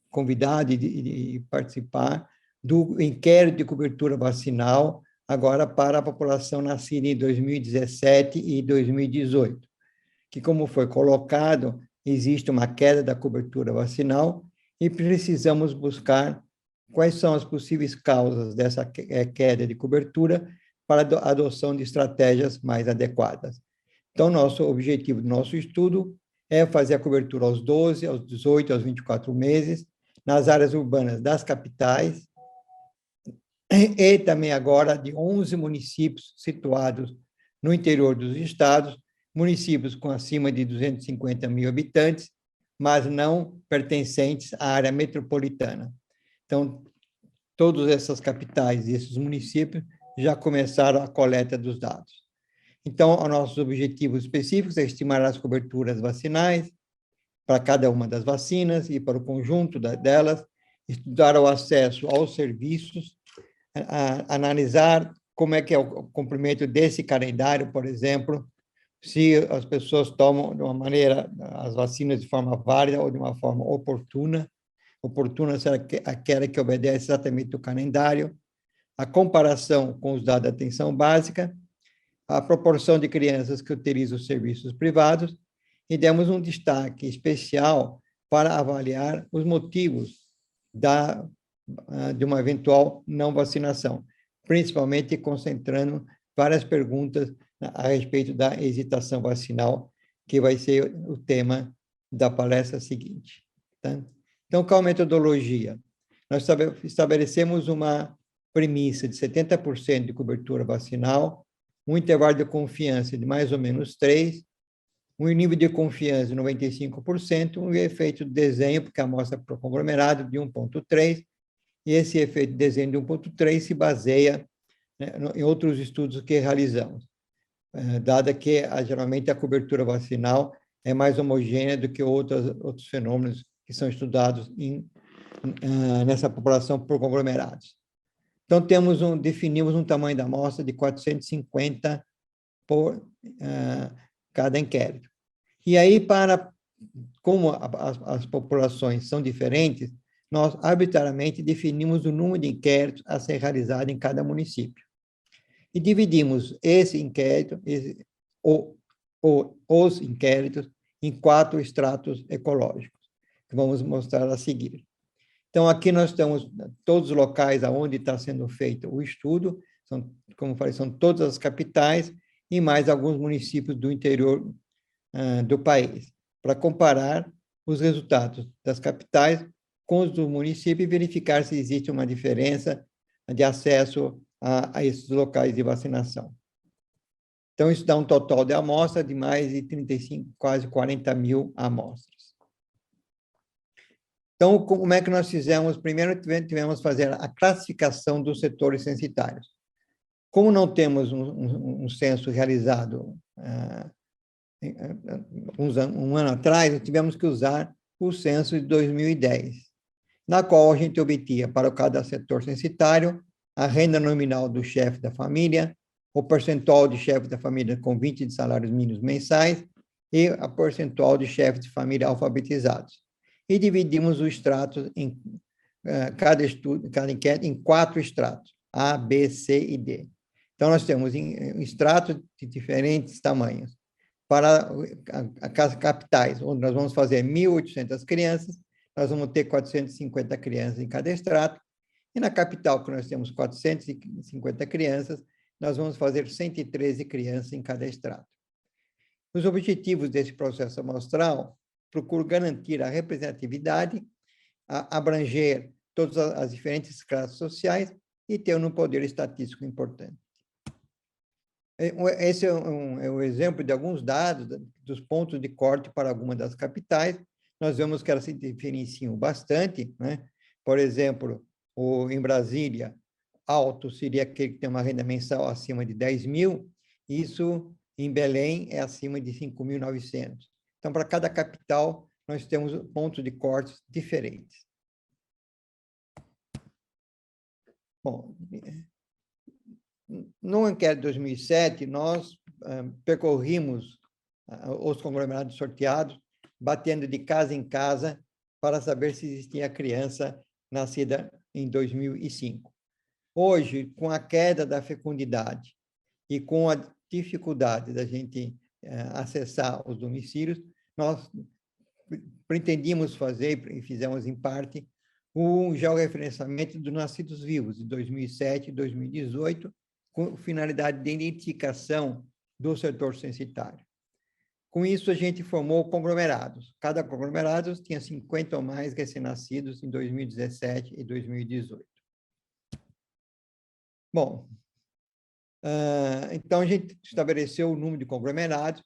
Speaker 4: convidados de participar do inquérito de cobertura vacinal agora para a população nascida em 2017 e 2018, que, como foi colocado, existe uma queda da cobertura vacinal e precisamos buscar quais são as possíveis causas dessa queda de cobertura para a adoção de estratégias mais adequadas. Então, nosso objetivo do nosso estudo é fazer a cobertura aos 12, aos 18, aos 24 meses, nas áreas urbanas das capitais, e também agora de 11 municípios situados no interior dos estados, municípios com acima de 250 mil habitantes, mas não pertencentes à área metropolitana. Então, todas essas capitais e esses municípios já começaram a coleta dos dados. Então, os nossos objetivos específicos é estimar as coberturas vacinais para cada uma das vacinas e para o conjunto delas, estudar o acesso aos serviços, analisar como é que é o cumprimento desse calendário, por exemplo, se as pessoas tomam de uma maneira as vacinas de forma válida ou de uma forma oportuna. Oportuna será aquela que obedece exatamente o calendário, a comparação com os dados da atenção básica, a proporção de crianças que utilizam os serviços privados, e demos um destaque especial para avaliar os motivos de uma eventual não vacinação, principalmente concentrando várias perguntas a respeito da hesitação vacinal, que vai ser o tema da palestra seguinte. Tá? Então, qual a metodologia? Nós estabelecemos uma premissa de 70% de cobertura vacinal, um intervalo de confiança de mais ou menos 3, um nível de confiança de 95%, um efeito de desenho, porque a amostra por conglomerado de 1,3, e esse efeito de desenho de 1,3 se baseia, né, em outros estudos que realizamos, dada que geralmente a cobertura vacinal é mais homogênea do que outros fenômenos que são estudados nessa população por conglomerados. Então, definimos um tamanho da amostra de 450 por cada inquérito. E aí, como as populações são diferentes, nós arbitrariamente definimos o número de inquéritos a ser realizado em cada município. E dividimos esse inquérito, os inquéritos, em 4 estratos ecológicos, que vamos mostrar a seguir. Então, aqui nós temos todos os locais onde está sendo feito o estudo, como falei, são todas as capitais e mais alguns municípios do interior do país, para comparar os resultados das capitais com os do município e verificar se existe uma diferença de acesso a esses locais de vacinação. Então, isso dá um total de amostra de mais de 35, quase 40 mil amostras. Então, como é que nós fizemos? Primeiro, tivemos que fazer a classificação dos setores censitários. Como não temos um censo realizado um ano atrás, tivemos que usar o censo de 2010, na qual a gente obtinha, para cada setor censitário, a renda nominal do chefe da família, o percentual de chefes da família com 20 de salários mínimos mensais e a percentual de chefes de família alfabetizados. E dividimos o extrato em cada inquérito em 4 extratos, A, B, C e D. Então, nós temos extratos de diferentes tamanhos. Para as capitais, onde nós vamos fazer 1.800 crianças, nós vamos ter 450 crianças em cada extrato, e na capital, que nós temos 450 crianças, nós vamos fazer 113 crianças em cada extrato. Os objetivos desse processo amostral procuram garantir a representatividade, abranger todas as diferentes classes sociais e ter um poder estatístico importante. Esse é um exemplo de alguns dados dos pontos de corte para algumas das capitais. Nós vemos que elas se diferenciam bastante, né? Por exemplo, em Brasília, alto seria aquele que tem uma renda mensal acima de 10 mil, isso em Belém é acima de 5.900. Então, para cada capital, nós temos pontos de cortes diferentes. Bom, no inquérito de 2007, nós percorrimos os conglomerados sorteados, batendo de casa em casa para saber se existia criança nascida em 2005. Hoje, com a queda da fecundidade e com a dificuldade da gente acessar os domicílios, nós pretendíamos fazer, e fizemos em parte, o georreferenciamento dos nascidos vivos, de 2007 e 2018, com finalidade de identificação do setor censitário. Com isso, a gente formou conglomerados. Cada conglomerado tinha 50 ou mais recém-nascidos em 2017 e 2018. Bom, então a gente estabeleceu o número de conglomerados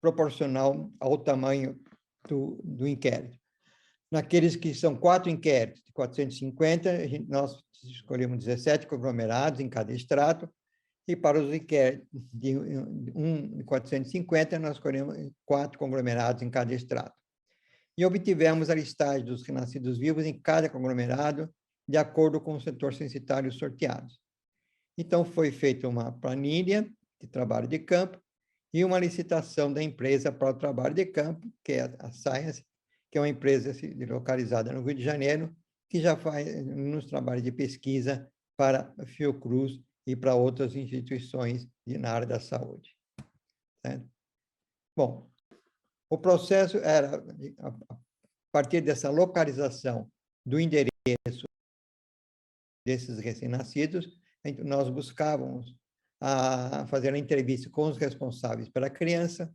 Speaker 4: proporcional ao tamanho do inquérito. Naqueles que são 4 inquéritos de 450, nós escolhemos 17 conglomerados em cada extrato, e para os inquéritos de 450, nós escolhemos 4 conglomerados em cada extrato. E obtivemos a listagem dos renascidos vivos em cada conglomerado, de acordo com o setor censitário sorteado. Então, foi feita uma planilha de trabalho de campo e uma licitação da empresa para o trabalho de campo, que é a Science, que é uma empresa localizada no Rio de Janeiro, que já faz nos trabalhos de pesquisa para a Fiocruz e para outras instituições na área da saúde. Certo? Bom, o processo era, a partir dessa localização do endereço desses recém-nascidos, nós buscávamos fazer a entrevista com os responsáveis pela criança,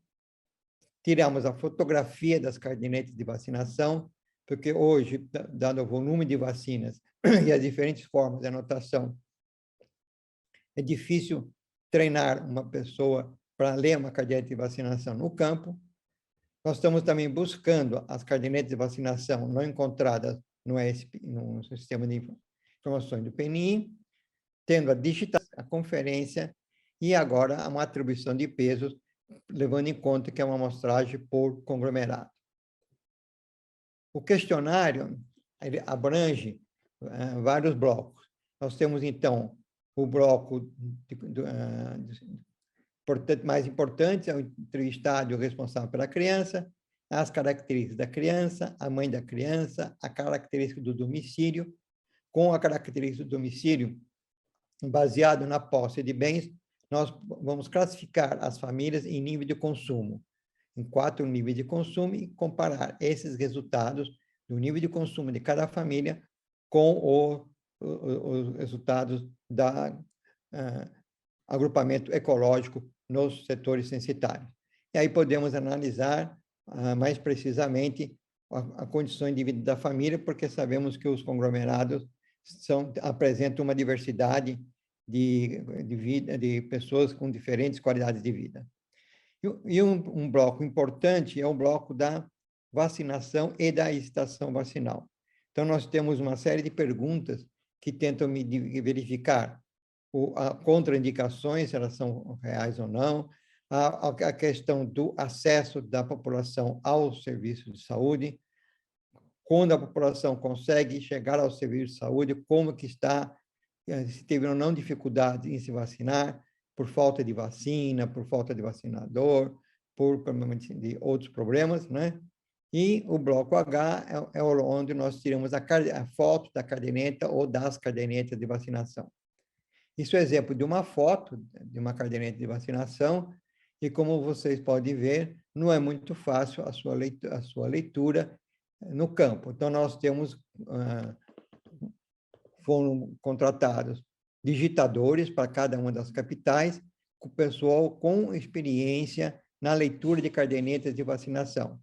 Speaker 4: tiramos a fotografia das cadernetas de vacinação, porque hoje, dado o volume de vacinas e as diferentes formas de anotação, é difícil treinar uma pessoa para ler uma caderneta de vacinação no campo. Nós estamos também buscando as cadernetas de vacinação não encontradas no sistema de informações do PNI, tendo a digitação, a conferência e agora uma atribuição de pesos, levando em conta que é uma amostragem por conglomerado. O questionário ele abrange vários blocos. Nós temos, então, o bloco mais importante, é o entrevistado e o responsável pela criança, as características da criança, a mãe da criança, a característica do domicílio. Com a característica do domicílio, baseado na posse de bens, nós vamos classificar as famílias em nível de consumo, em 4 níveis de consumo, e comparar esses resultados do nível de consumo de cada família com os resultados do agrupamento ecológico nos setores censitários. E aí podemos analisar mais precisamente a condição de vida da família, porque sabemos que os conglomerados apresentam uma diversidade de vida, de pessoas com diferentes qualidades de vida. E um bloco importante é o bloco da vacinação e da estação vacinal. Então, nós temos uma série de perguntas que tentam verificar contraindicações, se elas são reais ou não, a questão do acesso da população aos serviços de saúde, quando a população consegue chegar ao serviço de saúde, como que está, se teve ou não dificuldade em se vacinar, por falta de vacina, por falta de vacinador, por provavelmente de outros problemas, né? E o bloco H é onde nós tiramos a foto da caderneta ou das cadernetas de vacinação. Isso é exemplo de uma foto de uma caderneta de vacinação, e como vocês podem ver, não é muito fácil a sua leitura no campo. Então, nós temos, foram contratados digitadores para cada uma das capitais, com o pessoal com experiência na leitura de cadernetas de vacinação.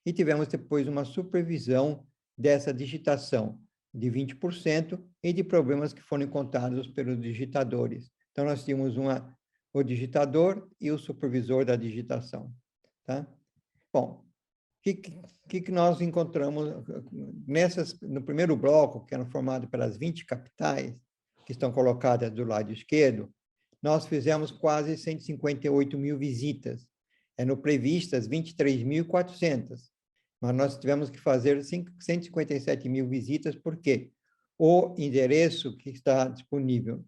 Speaker 4: E tivemos depois uma supervisão dessa digitação de 20% e de problemas que foram encontrados pelos digitadores. Então, nós tínhamos o digitador e o supervisor da digitação. Tá? Bom, o que nós encontramos no primeiro bloco, que era formado pelas 20 capitais, que estão colocadas do lado esquerdo, nós fizemos quase 158 mil visitas. No previstas 23.400, mas nós tivemos que fazer 157 mil visitas, porque o endereço que está disponível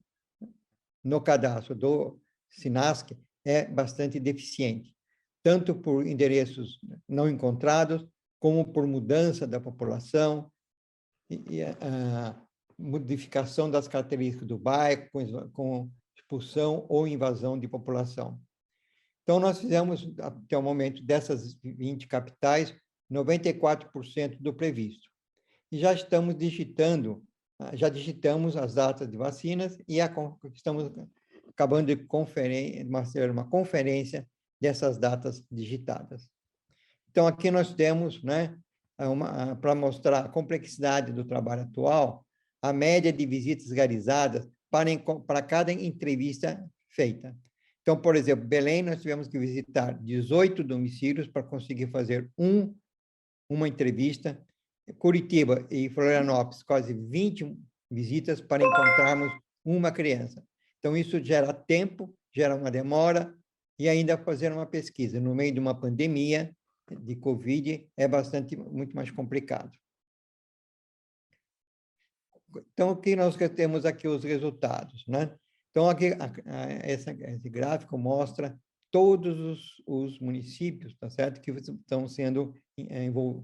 Speaker 4: no cadastro do SINASC é bastante deficiente, tanto por endereços não encontrados, como por mudança da população, e a modificação das características do bairro, com expulsão ou invasão de população. Então, nós fizemos, até o momento, dessas 20 capitais, 94% do previsto. E já estamos já digitamos as datas de vacinas e estamos acabando de fazer uma conferência dessas datas digitadas. Então, aqui nós temos, né, para mostrar a complexidade do trabalho atual, a média de visitas realizadas para cada entrevista feita. Então, por exemplo, Belém, nós tivemos que visitar 18 domicílios para conseguir fazer uma entrevista. Curitiba e Florianópolis, quase 20 visitas para encontrarmos uma criança. Então, isso gera tempo, gera uma demora, e ainda fazer uma pesquisa no meio de uma pandemia de Covid é muito mais complicado. Então, aqui nós temos aqui os resultados, né? Então, aqui, esse gráfico mostra todos os municípios, tá certo? Que estão sendo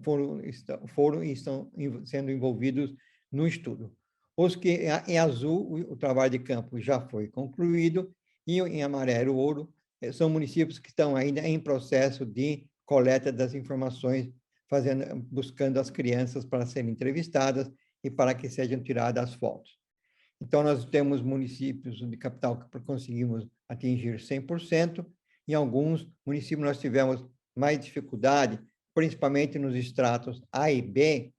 Speaker 4: foram e estão sendo envolvidos no estudo. Os que em azul, o trabalho de campo já foi concluído, e em amarelo ouro são municípios que estão ainda em processo de coleta das informações, buscando as crianças para serem entrevistadas e para que sejam tiradas as fotos. Então, nós temos municípios de capital que conseguimos atingir 100%, em alguns municípios nós tivemos mais dificuldade, principalmente nos estratos A e B,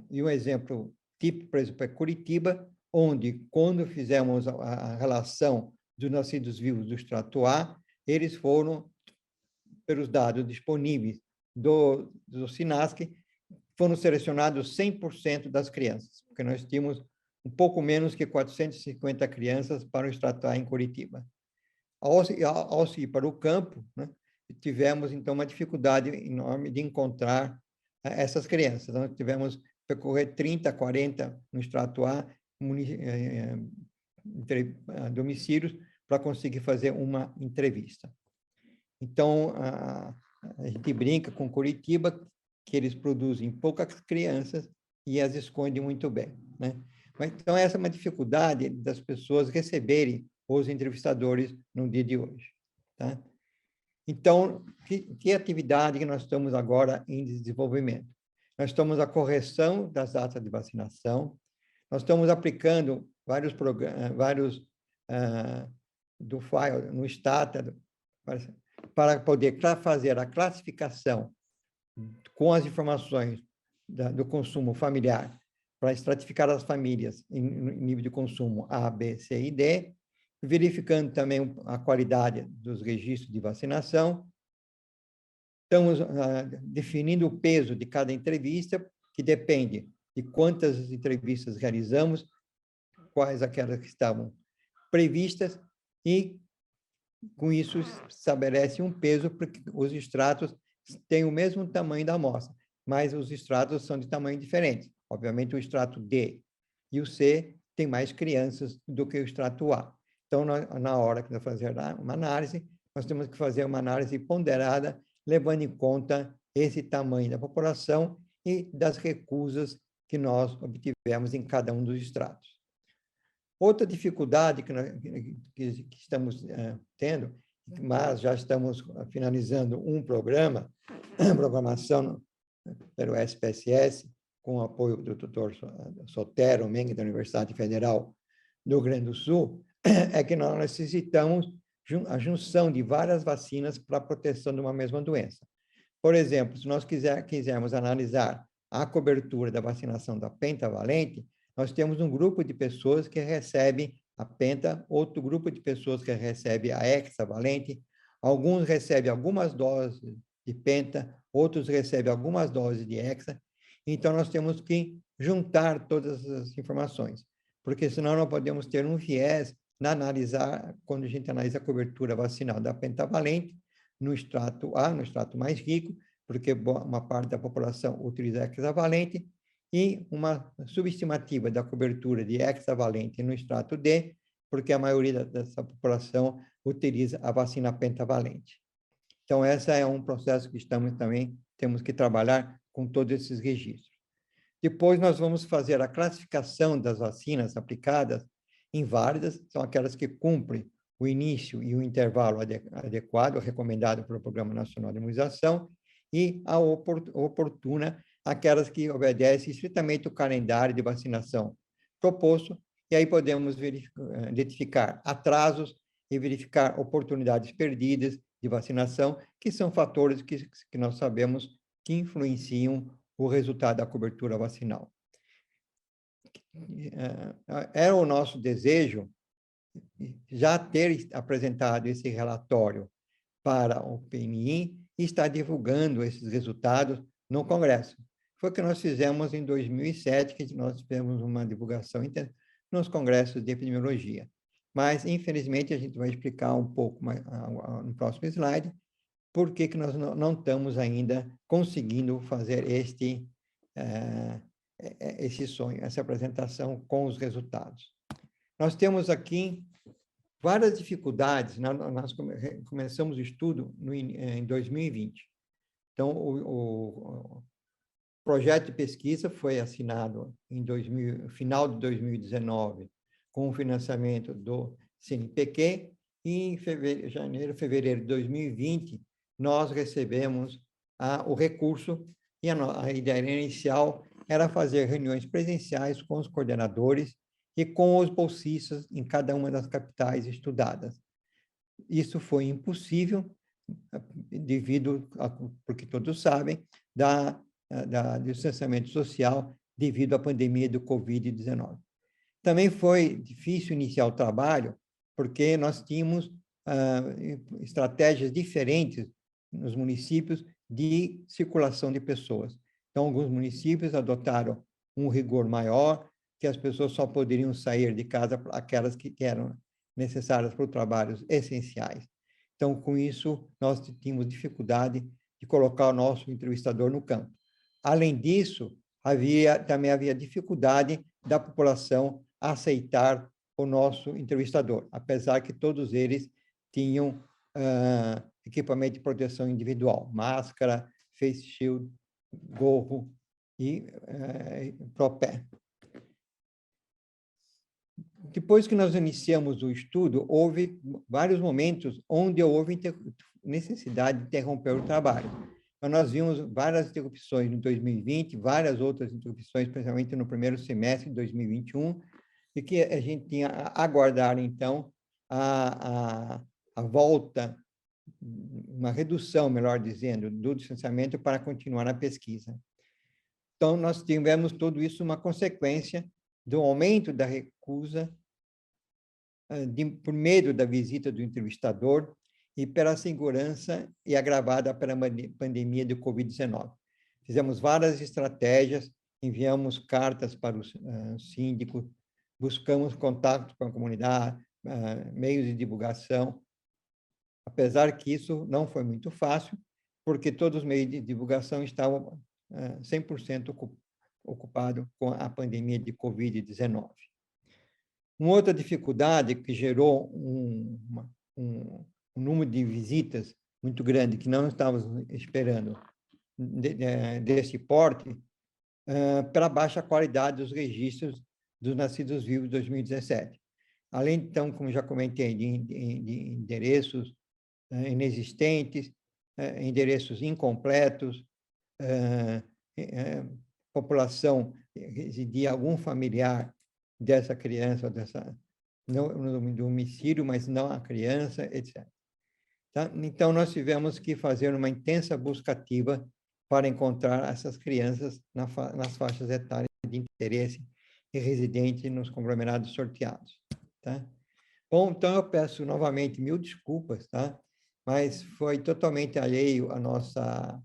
Speaker 4: e um exemplo típico, por exemplo, é Curitiba, onde, quando fizemos a relação dos nascidos vivos do extrato A, eles foram, pelos dados disponíveis do SINASC, foram selecionados 100% das crianças, porque nós tínhamos um pouco menos que 450 crianças para o extrato A em Curitiba. Ao se ir para o campo, né, tivemos, então, uma dificuldade enorme de encontrar essas crianças. Nós tivemos que percorrer 30, 40 no extrato A, domicílios, para conseguir fazer uma entrevista. Então, a gente brinca com Curitiba, que eles produzem poucas crianças e as escondem muito bem, né? Então, essa é uma dificuldade das pessoas receberem os entrevistadores no dia de hoje, tá? Então, que atividade que nós estamos agora em desenvolvimento? Nós estamos a correção das datas de vacinação, nós estamos aplicando vários programas, do file no Stata, para poder fazer a classificação com as informações do consumo familiar, para estratificar as famílias em nível de consumo A, B, C e D, verificando também a qualidade dos registros de vacinação. Estamos definindo o peso de cada entrevista, que depende de quantas entrevistas realizamos, quais aquelas que estavam previstas, e, com isso, estabelece um peso, porque os extratos têm o mesmo tamanho da amostra, mas os extratos são de tamanho diferente. Obviamente, o extrato D e o C têm mais crianças do que o extrato A. Então, na hora que nós fazemos uma análise, nós temos que fazer uma análise ponderada, levando em conta esse tamanho da população e das recusas que nós obtivemos em cada um dos extratos. Outra dificuldade que estamos tendo, mas já estamos finalizando um programação pelo SPSS, com o apoio do Dr. Sotero Meng, da Universidade Federal do Rio Grande do Sul, é que nós necessitamos a junção de várias vacinas para a proteção de uma mesma doença. Por exemplo, se nós quisermos analisar a cobertura da vacinação da pentavalente, nós temos um grupo de pessoas que recebem a penta, outro grupo de pessoas que recebe a hexavalente, alguns recebem algumas doses de penta, outros recebem algumas doses de hexa. Então, nós temos que juntar todas as informações, porque senão não podemos ter um viés na analisar, quando a gente analisa a cobertura vacinal da pentavalente, no extrato A, no extrato mais rico, porque uma parte da população utiliza hexavalente, e uma subestimativa da cobertura de hexavalente no extrato D, porque a maioria dessa população utiliza a vacina pentavalente. Então, esse é um processo que temos que trabalhar com todos esses registros. Depois, nós vamos fazer a classificação das vacinas aplicadas em válidas, são aquelas que cumprem o início e o intervalo adequado, recomendado pelo Programa Nacional de Imunização, e a oportuna, aquelas que obedecem estritamente o calendário de vacinação proposto, e aí podemos identificar atrasos e verificar oportunidades perdidas de vacinação, que são fatores que nós sabemos que influenciam o resultado da cobertura vacinal. Era o nosso desejo já ter apresentado esse relatório para o PNI e estar divulgando esses resultados no Congresso. Foi o que nós fizemos em 2007, que nós tivemos uma divulgação nos congressos de epidemiologia. Mas, infelizmente, a gente vai explicar um pouco mais no próximo slide, por que nós não estamos ainda conseguindo fazer esse sonho, essa apresentação com os resultados. Nós temos aqui várias dificuldades. Nós começamos o estudo em 2020. Então, o projeto de pesquisa foi assinado no final de 2019, com o financiamento do CNPq, e em fevereiro de 2020, nós recebemos o recurso, e a ideia inicial era fazer reuniões presenciais com os coordenadores e com os bolsistas em cada uma das capitais estudadas. Isso foi impossível, porque todos sabem, do distanciamento social devido à pandemia do Covid-19. Também foi difícil iniciar o trabalho, porque nós tínhamos estratégias diferentes nos municípios de circulação de pessoas. Então, alguns municípios adotaram um rigor maior, que as pessoas só poderiam sair de casa aquelas que eram necessárias para os trabalhos essenciais. Então, com isso, nós tínhamos dificuldade de colocar o nosso entrevistador no campo. Além disso, também havia dificuldade da população aceitar o nosso entrevistador, apesar que todos eles tinham equipamento de proteção individual, máscara, face shield, gorro e propé. Depois que nós iniciamos o estudo, houve vários momentos onde houve necessidade de interromper o trabalho. Então, nós vimos várias interrupções em 2020, várias outras interrupções, principalmente no primeiro semestre de 2021, e que a gente tinha a aguardar, então, a volta, uma redução, melhor dizendo, do distanciamento para continuar a pesquisa. Então, nós tivemos tudo isso uma consequência do aumento da recusa por medo da visita do entrevistador e pela segurança e agravada pela pandemia de Covid-19. Fizemos várias estratégias, enviamos cartas para os síndicos, buscamos contato com a comunidade, meios de divulgação, apesar que isso não foi muito fácil, porque todos os meios de divulgação estavam 100% ocupados com a pandemia de Covid-19. Uma outra dificuldade que gerou um número de visitas muito grande, que não estávamos esperando desse porte, pela baixa qualidade dos registros dos nascidos vivos de 2017. Além, então, como já comentei, de endereços inexistentes, endereços incompletos, população residia algum familiar dessa criança, no domicílio, mas não a criança, etc. Tá? Então, nós tivemos que fazer uma intensa busca ativa para encontrar essas crianças nas faixas etárias de interesse e residentes nos conglomerados sorteados. Tá? Bom, então eu peço novamente 1000 desculpas, tá? Mas foi totalmente alheio à nossa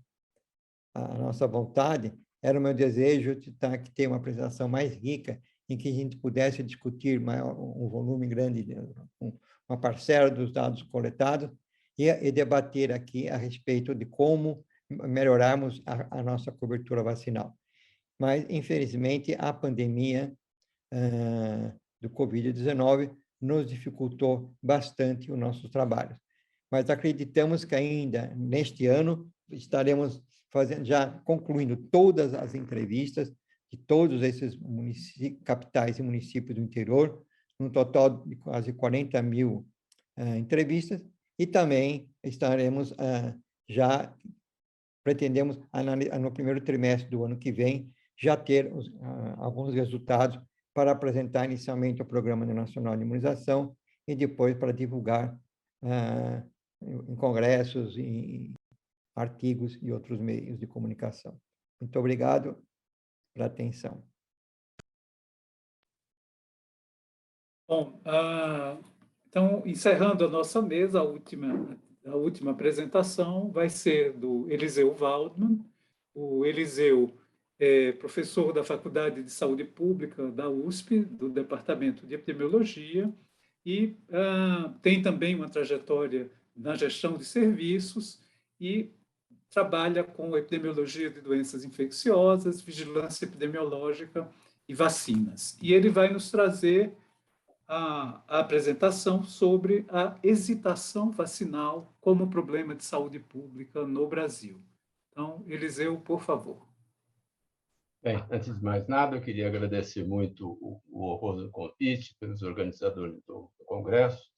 Speaker 4: vontade. Era o meu desejo de ter uma apresentação mais rica, em que a gente pudesse discutir um volume grande, uma parcela dos dados coletados, e debater aqui a respeito de como melhorarmos a nossa cobertura vacinal. Mas, infelizmente, a pandemia do Covid-19 nos dificultou bastante o nosso trabalho. Mas acreditamos que ainda neste ano estaremos já concluindo todas as entrevistas de todos esses capitais e municípios do interior, um total de quase 40.000 entrevistas, e também estaremos pretendemos, no primeiro trimestre do ano que vem, já ter alguns resultados para apresentar inicialmente ao Programa Nacional de Imunização e depois para divulgar em congressos, em artigos e outros meios de comunicação. Muito obrigado pela atenção.
Speaker 2: Bom, então, encerrando a nossa mesa, a última apresentação vai ser do Eliseu Waldman. O Eliseu é professor da Faculdade de Saúde Pública da USP, do Departamento de Epidemiologia, e tem também uma trajetória na gestão de serviços e trabalha com epidemiologia de doenças infecciosas, vigilância epidemiológica e vacinas. E ele vai nos trazer a apresentação sobre a hesitação vacinal como problema de saúde pública no Brasil. Então, Eliseu, por favor.
Speaker 5: Bem, antes de mais nada, eu queria agradecer muito o honroso convite pelos organizadores do Congresso,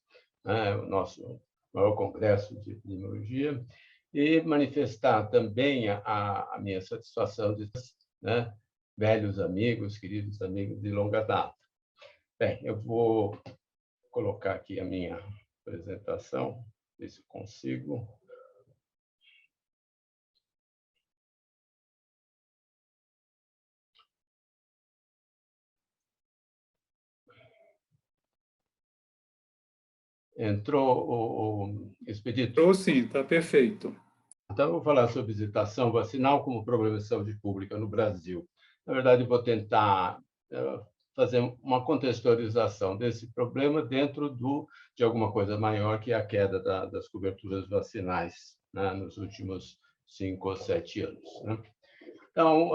Speaker 5: o nosso maior congresso de epidemiologia, e manifestar também a minha satisfação de velhos amigos, queridos amigos de longa data. Bem, eu vou colocar aqui a minha apresentação, ver se eu consigo. Entrou o expedito?
Speaker 2: Entrou sim, está perfeito.
Speaker 5: Então, eu vou falar sobre hesitação vacinal como problema de saúde pública no Brasil. Na verdade, vou tentar fazer uma contextualização desse problema dentro de alguma coisa maior, que é a queda das coberturas vacinais, né, nos últimos 5 ou 7 anos. Né? Então,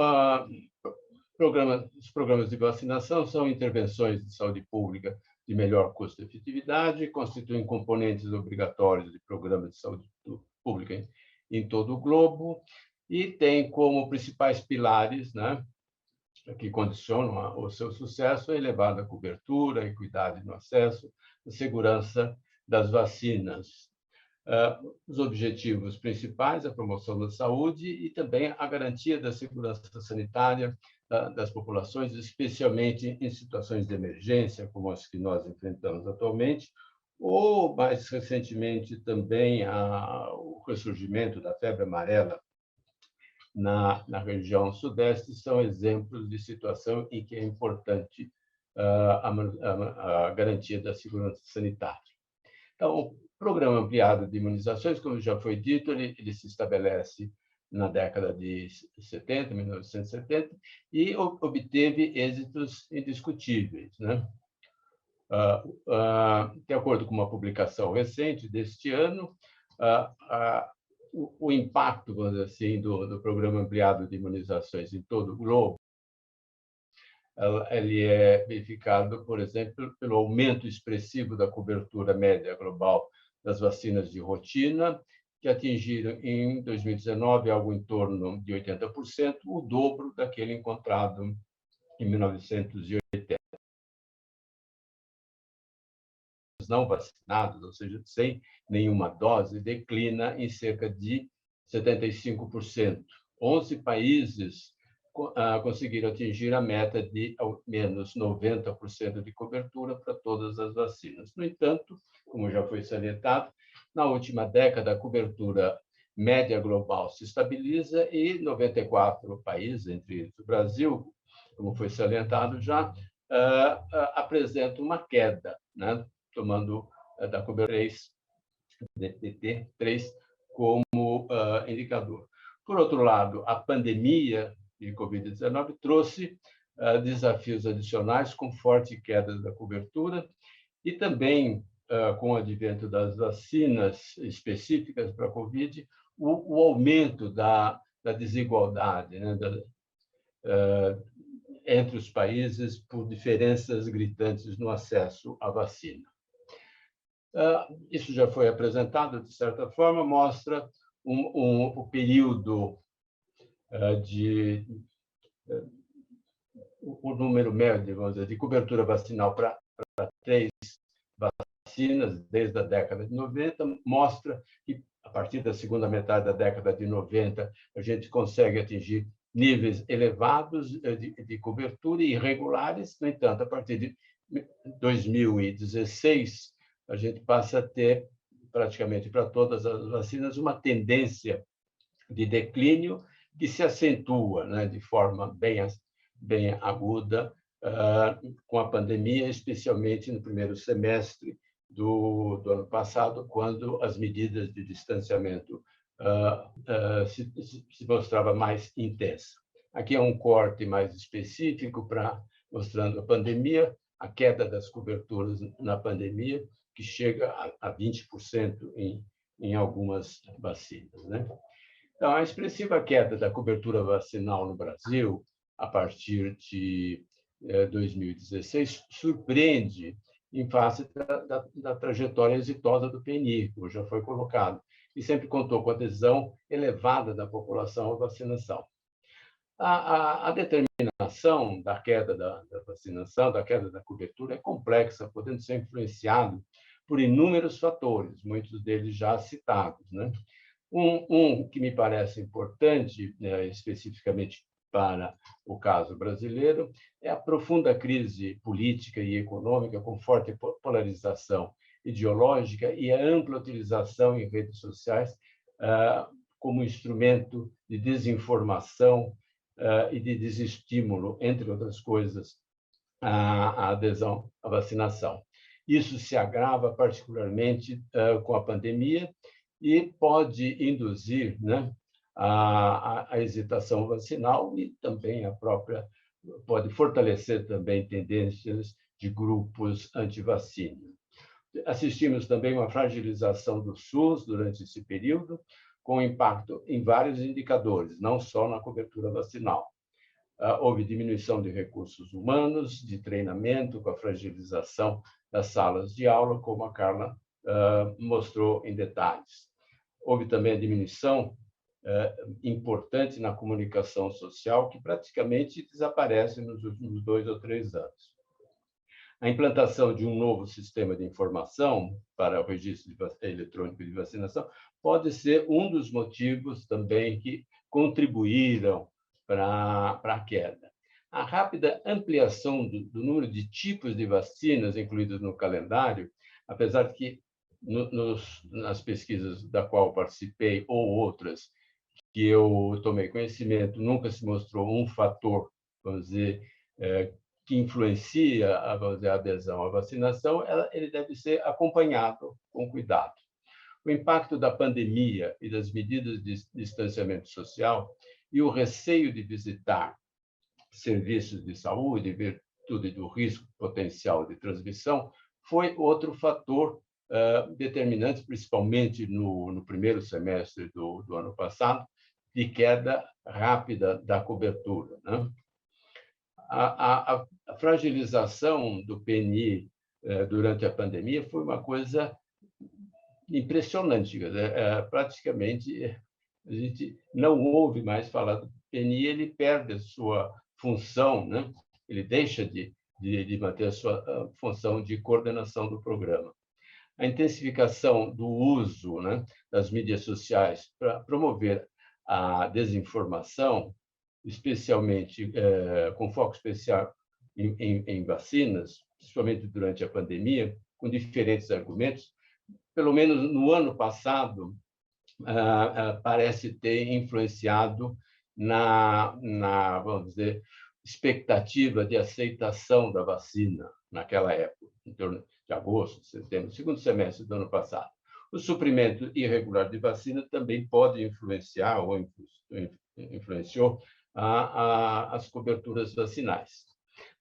Speaker 5: os programas de vacinação são intervenções de saúde pública de melhor custo-efetividade, constituem componentes obrigatórios de programas de saúde pública em todo o globo e têm como principais pilares, né, que condicionam o seu sucesso, a elevada cobertura, a equidade no acesso, a segurança das vacinas. Os objetivos principais, a promoção da saúde e também a garantia da segurança sanitária das populações, especialmente em situações de emergência, como as que nós enfrentamos atualmente, ou, mais recentemente, também o ressurgimento da febre amarela na região sudeste, são exemplos de situação em que é importante a garantia da segurança sanitária. Então, o Programa Ampliado de Imunizações, como já foi dito, ele se estabelece na década de 70, 1970, e obteve êxitos indiscutíveis, né? De acordo com uma publicação recente deste ano, o impacto, vamos dizer assim, do Programa Ampliado de Imunizações em todo o globo, ele é verificado, por exemplo, pelo aumento expressivo da cobertura média global das vacinas de rotina, que atingiram em 2019 algo em torno de 80%, o dobro daquele encontrado em 1980. Não vacinados, ou seja, sem nenhuma dose, declina em cerca de 75%. 11 países conseguiram atingir a meta de ao menos 90% de cobertura para todas as vacinas. No entanto, como já foi salientado, na última década, a cobertura média global se estabiliza e 94 países, entre eles o Brasil, como foi salientado já, apresentam uma queda, né? Tomando da cobertura 3 como indicador. Por outro lado, a pandemia de Covid-19 trouxe desafios adicionais com forte queda da cobertura e também, com o advento das vacinas específicas para a Covid, o aumento da desigualdade, né, entre os países por diferenças gritantes no acesso à vacina. Isso já foi apresentado, de certa forma, mostra o período o número médio, vamos dizer, de cobertura vacinal para 3 vacinas desde a década de 90, mostra que, a partir da segunda metade da década de 90, a gente consegue atingir níveis elevados de cobertura e irregulares. No entanto, a partir de 2016, a gente passa a ter, praticamente para todas as vacinas, uma tendência de declínio que se acentua, né, de forma bem aguda com a pandemia, especialmente no primeiro semestre do ano passado, quando as medidas de distanciamento se mostrava mais intensa. Aqui é um corte mais específico mostrando a pandemia, a queda das coberturas na pandemia, que chega a 20% em algumas vacinas, né? Então, a expressiva queda da cobertura vacinal no Brasil, a partir de 2016, surpreende em face da trajetória exitosa do PNI, como já foi colocado, e sempre contou com a adesão elevada da população à vacinação. A determinação da queda da vacinação, da queda da cobertura, é complexa, podendo ser influenciado por inúmeros fatores, muitos deles já citados, né? Um que me parece importante, especificamente para o caso brasileiro, é a profunda crise política e econômica, com forte polarização ideológica e a ampla utilização em redes sociais como instrumento de desinformação e de desestímulo, entre outras coisas, à adesão à vacinação. Isso se agrava particularmente com a pandemia e pode induzir, né, a hesitação vacinal e também pode fortalecer também tendências de grupos anti-vacina. Assistimos também uma fragilização do SUS durante esse período, com impacto em vários indicadores, não só na cobertura vacinal. Houve diminuição de recursos humanos, de treinamento, com a fragilização das salas de aula, como a Carla mostrou em detalhes. Houve também a diminuição importante na comunicação social, que praticamente desaparece nos últimos 2 ou 3 anos. A implantação de um novo sistema de informação para o registro eletrônico de vacinação pode ser um dos motivos também que contribuíram para a queda. A rápida ampliação do número de tipos de vacinas incluídos no calendário, apesar de que nas pesquisas da qual participei ou outras que eu tomei conhecimento, nunca se mostrou um fator, vamos dizer, que influencia a adesão à vacinação, ele deve ser acompanhado com cuidado. O impacto da pandemia e das medidas de distanciamento social e o receio de visitar serviços de saúde, em virtude do risco potencial de transmissão, foi outro fator determinante, principalmente no primeiro semestre do ano passado, de queda rápida da cobertura, né? A fragilização do PNI durante a pandemia foi uma coisa impressionante. Praticamente, a gente não ouve mais falar do PNI, ele perde a sua função, né? Ele deixa de manter a sua função de coordenação do programa. A intensificação do uso, né, das mídias sociais para promover a desinformação, especialmente com foco especial em vacinas, principalmente durante a pandemia, com diferentes argumentos, pelo menos no ano passado, parece ter influenciado vamos dizer, expectativa de aceitação da vacina naquela época, em torno de agosto, setembro, segundo semestre do ano passado. O suprimento irregular de vacina também pode influenciar ou influenciou as coberturas vacinais.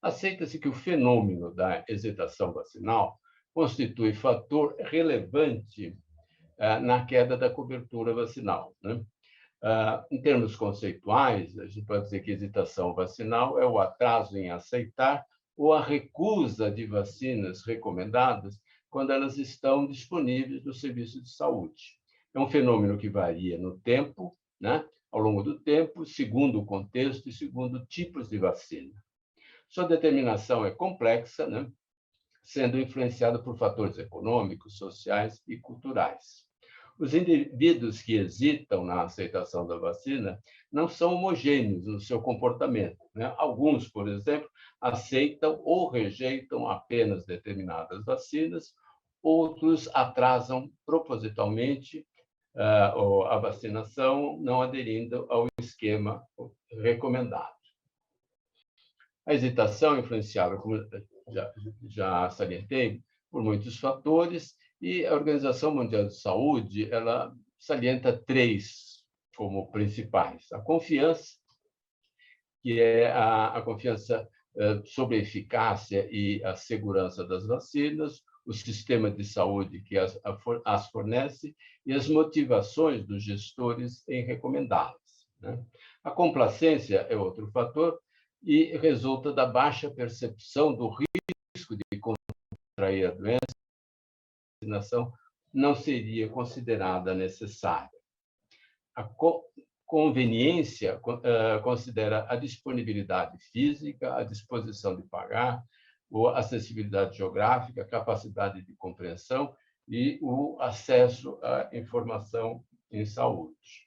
Speaker 5: Aceita-se que o fenômeno da hesitação vacinal constitui fator relevante na queda da cobertura vacinal, né? Em termos conceituais, a gente pode dizer que a hesitação vacinal é o atraso em aceitar ou a recusa de vacinas recomendadas quando elas estão disponíveis no serviço de saúde. É um fenômeno que varia no tempo, né? Ao longo do tempo, segundo o contexto e segundo tipos de vacina. Sua determinação é complexa, né? Sendo influenciada por fatores econômicos, sociais e culturais. Os indivíduos que hesitam na aceitação da vacina não são homogêneos no seu comportamento, né? Alguns, por exemplo, aceitam ou rejeitam apenas determinadas vacinas, outros atrasam propositalmente a vacinação, não aderindo ao esquema recomendado. A hesitação é influenciada, como já salientei, por muitos fatores, e a Organização Mundial de Saúde ela salienta 3 como principais. A confiança, que é a confiança sobre a eficácia e a segurança das vacinas, o sistema de saúde que as fornece e as motivações dos gestores em recomendá-las, né? A complacência é outro fator e resulta da baixa percepção do risco de contrair a doença. A vacinação não seria considerada necessária. A conveniência considera a disponibilidade física, a disposição de pagar, a acessibilidade geográfica, a capacidade de compreensão e o acesso à informação em saúde.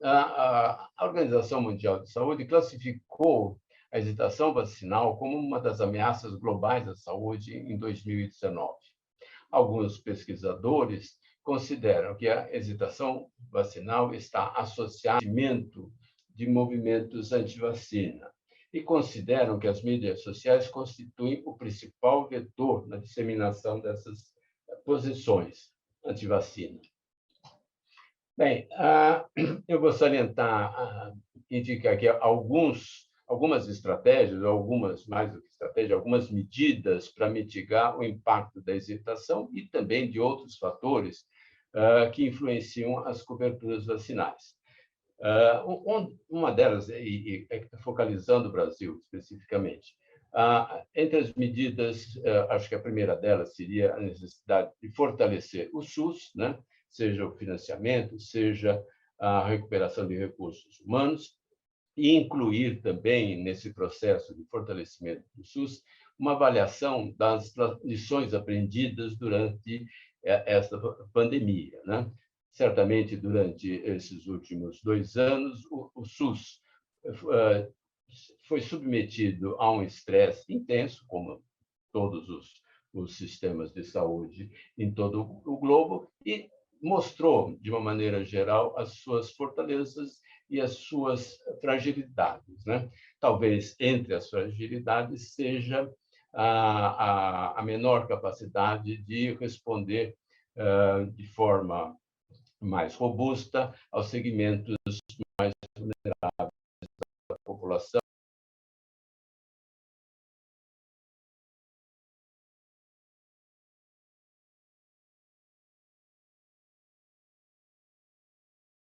Speaker 5: A Organização Mundial de Saúde classificou a hesitação vacinal como uma das ameaças globais à saúde em 2019. Alguns pesquisadores consideram que a hesitação vacinal está associada ao crescimento de movimentos anti-vacina e consideram que as mídias sociais constituem o principal vetor na disseminação dessas posições anti-vacina. Bem, eu vou salientar, indicar aqui algumas estratégias, algumas, mais do que estratégias, algumas medidas para mitigar o impacto da hesitação e também de outros fatores que influenciam as coberturas vacinais. Uma delas, focalizando o Brasil especificamente, entre as medidas, acho que a primeira delas seria a necessidade de fortalecer o SUS, né? Seja o financiamento, seja a recuperação de recursos humanos, e incluir também nesse processo de fortalecimento do SUS uma avaliação das lições aprendidas durante esta pandemia, né? Certamente, durante esses últimos 2 anos, o SUS foi submetido a um estresse intenso, como todos os sistemas de saúde em todo o globo, e mostrou, de uma maneira geral, as suas fortalezas e as suas fragilidades, né? Talvez entre as fragilidades seja a menor capacidade de responder de forma mais robusta aos segmentos mais vulneráveis da população.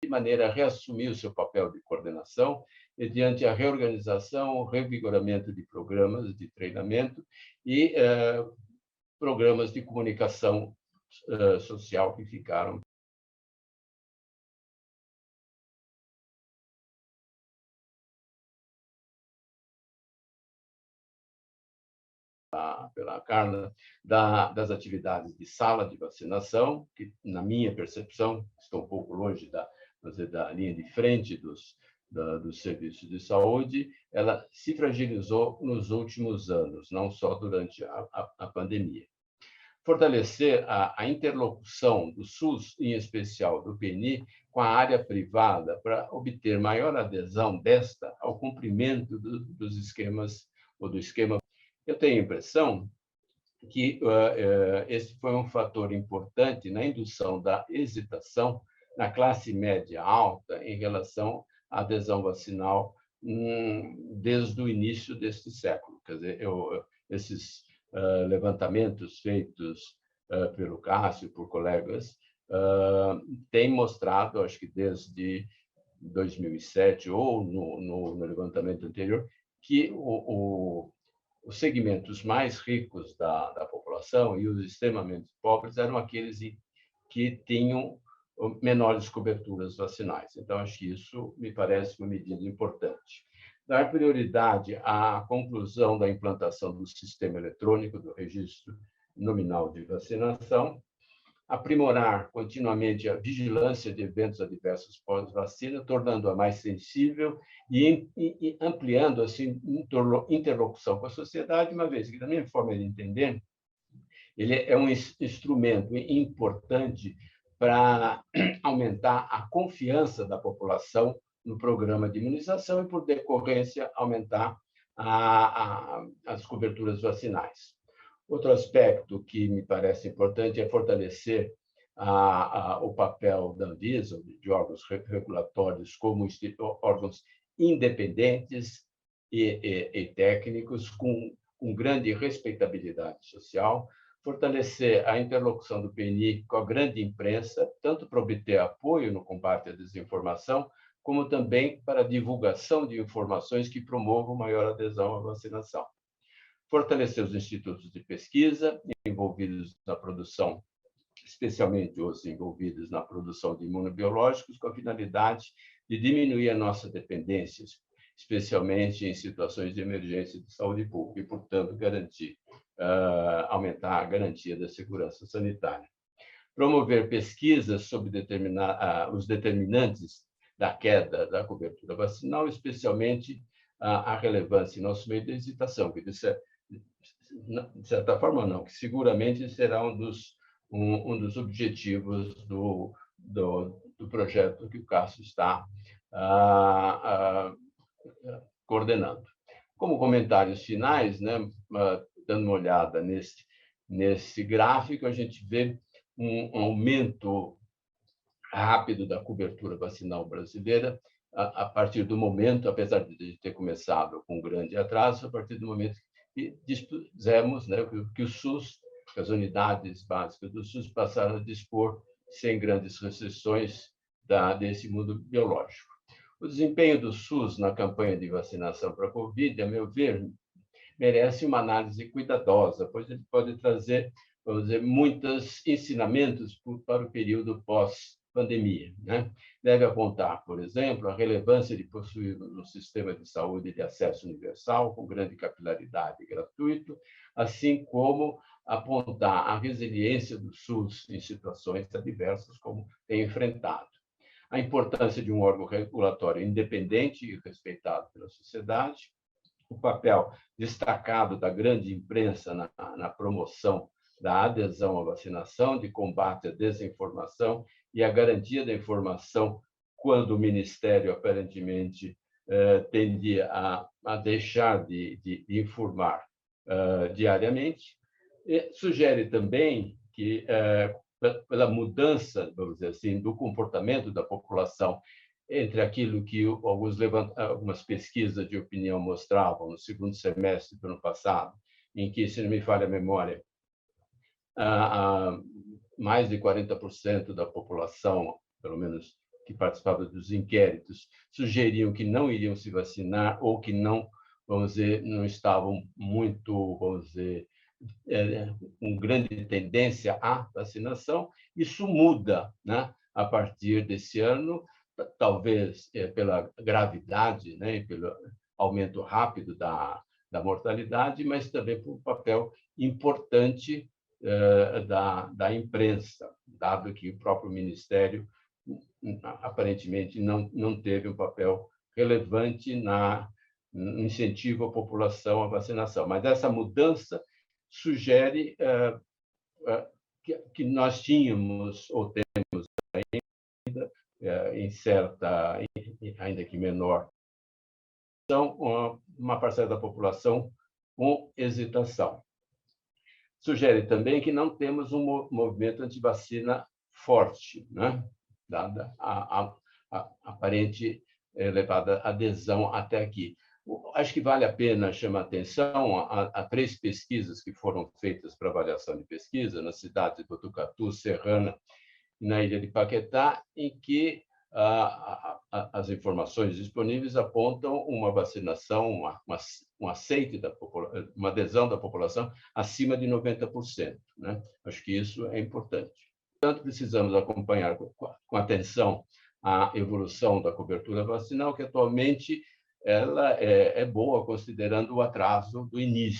Speaker 5: De maneira a reassumir o seu papel de coordenação mediante a reorganização, o revigoramento de programas de treinamento e programas de comunicação social que ficaram pela Carla, das atividades de sala de vacinação, que, na minha percepção, estou um pouco longe da linha de frente dos serviços de saúde, ela se fragilizou nos últimos anos, não só durante a pandemia. Fortalecer a interlocução do SUS, em especial do PNI, com a área privada, para obter maior adesão desta ao cumprimento dos esquemas, ou do esquema. Eu tenho a impressão que esse foi um fator importante na indução da hesitação na classe média alta em relação à adesão vacinal desde o início deste século. Quer dizer, esses levantamentos feitos pelo Cássio, por colegas, têm mostrado, acho que desde 2007 ou no levantamento anterior, que os segmentos mais ricos da população e os extremamente pobres eram aqueles que tinham menores coberturas vacinais. Então, acho que isso me parece uma medida importante. Dar prioridade à conclusão da implantação do sistema eletrônico do registro nominal de vacinação, aprimorar continuamente a vigilância de eventos adversos pós-vacina, tornando-a mais sensível e ampliando assim interlocução com a sociedade, uma vez que, na minha forma de entender, ele é um instrumento importante para aumentar a confiança da população no programa de imunização e, por decorrência, aumentar as coberturas vacinais. Outro aspecto que me parece importante é fortalecer o papel da Anvisa, de órgãos regulatórios, como órgãos independentes e técnicos, com grande respeitabilidade social, fortalecer a interlocução do PNI com a grande imprensa, tanto para obter apoio no combate à desinformação, como também para a divulgação de informações que promovam maior adesão à vacinação. Fortalecer os institutos de pesquisa envolvidos na produção, especialmente os envolvidos na produção de imunobiológicos, com a finalidade de diminuir a nossa dependência, especialmente em situações de emergência de saúde pública, e, portanto, aumentar a garantia da segurança sanitária. Promover pesquisas sobre os determinantes da queda da cobertura vacinal, especialmente a relevância em nosso meio da hesitação, que, de certa forma, não, que seguramente será um dos objetivos do projeto que o Cássio está coordenando. Como comentários finais, né, dando uma olhada nesse gráfico, a gente vê um aumento rápido da cobertura vacinal brasileira, a partir do momento, apesar de ter começado com um grande atraso, a partir do momento que dispusemos, né, que o SUS, que as unidades básicas do SUS passaram a dispor sem grandes restrições desse mundo biológico. O desempenho do SUS na campanha de vacinação para a Covid, a meu ver, merece uma análise cuidadosa, pois ele pode trazer, vamos dizer, muitos ensinamentos para o período pós-pandemia, né? Deve apontar, por exemplo, a relevância de possuir um sistema de saúde de acesso universal, com grande capilaridade e gratuito, assim como apontar a resiliência do SUS em situações adversas, como tem enfrentado. A importância de um órgão regulatório independente e respeitado pela sociedade, o papel destacado da grande imprensa na promoção da adesão à vacinação, de combate à desinformação e a garantia da informação quando o Ministério, aparentemente, tendia a deixar de informar diariamente. E sugere também que, pela mudança, vamos dizer assim, do comportamento da população entre aquilo que algumas pesquisas de opinião mostravam no segundo semestre do ano passado, em que, se não me falha a memória, mais de 40% da população, pelo menos que participava dos inquéritos, sugeriam que não iriam se vacinar ou que não, vamos dizer, não estavam muito, vamos dizer, com grande tendência à vacinação. Isso muda, né, a partir desse ano, talvez pela gravidade, né, e pelo aumento rápido da mortalidade, mas também por um papel importante da imprensa, dado que o próprio Ministério aparentemente não teve um papel relevante no incentivo à população à vacinação. Mas essa mudança sugere que nós tínhamos, ou temos ainda, em certa, ainda que menor, uma parcela da população com hesitação. Sugere também que não temos um movimento antivacina forte, né? Dada a aparente elevada adesão até aqui. Acho que vale a pena chamar atenção a 3 pesquisas que foram feitas para avaliação de pesquisa nas cidades de Botucatu, Serrana e na ilha de Paquetá, em que as informações disponíveis apontam uma vacinação, um aceite uma adesão da população acima de 90%, né? Acho que isso é importante. Portanto, precisamos acompanhar com atenção a evolução da cobertura vacinal, que atualmente ela é boa, considerando o atraso do início.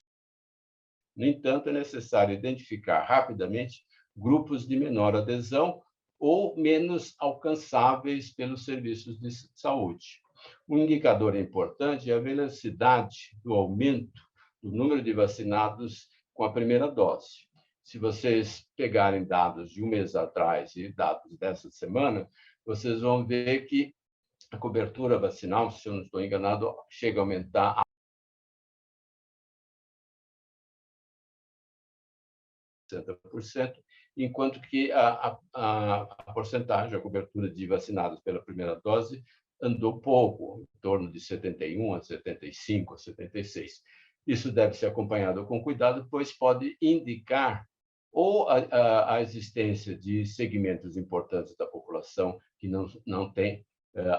Speaker 5: No entanto, é necessário identificar rapidamente grupos de menor adesão ou menos alcançáveis pelos serviços de saúde. Um indicador importante é a velocidade do aumento do número de vacinados com a primeira dose. Se vocês pegarem dados de um mês atrás e dados dessa semana, vocês vão ver que a cobertura vacinal, se eu não estou enganado, chega a aumentar a 60%, enquanto que a porcentagem, a cobertura de vacinados pela primeira dose andou pouco, em torno de 71% a 75%, a 76%. Isso deve ser acompanhado com cuidado, pois pode indicar ou a existência de segmentos importantes da população que não têm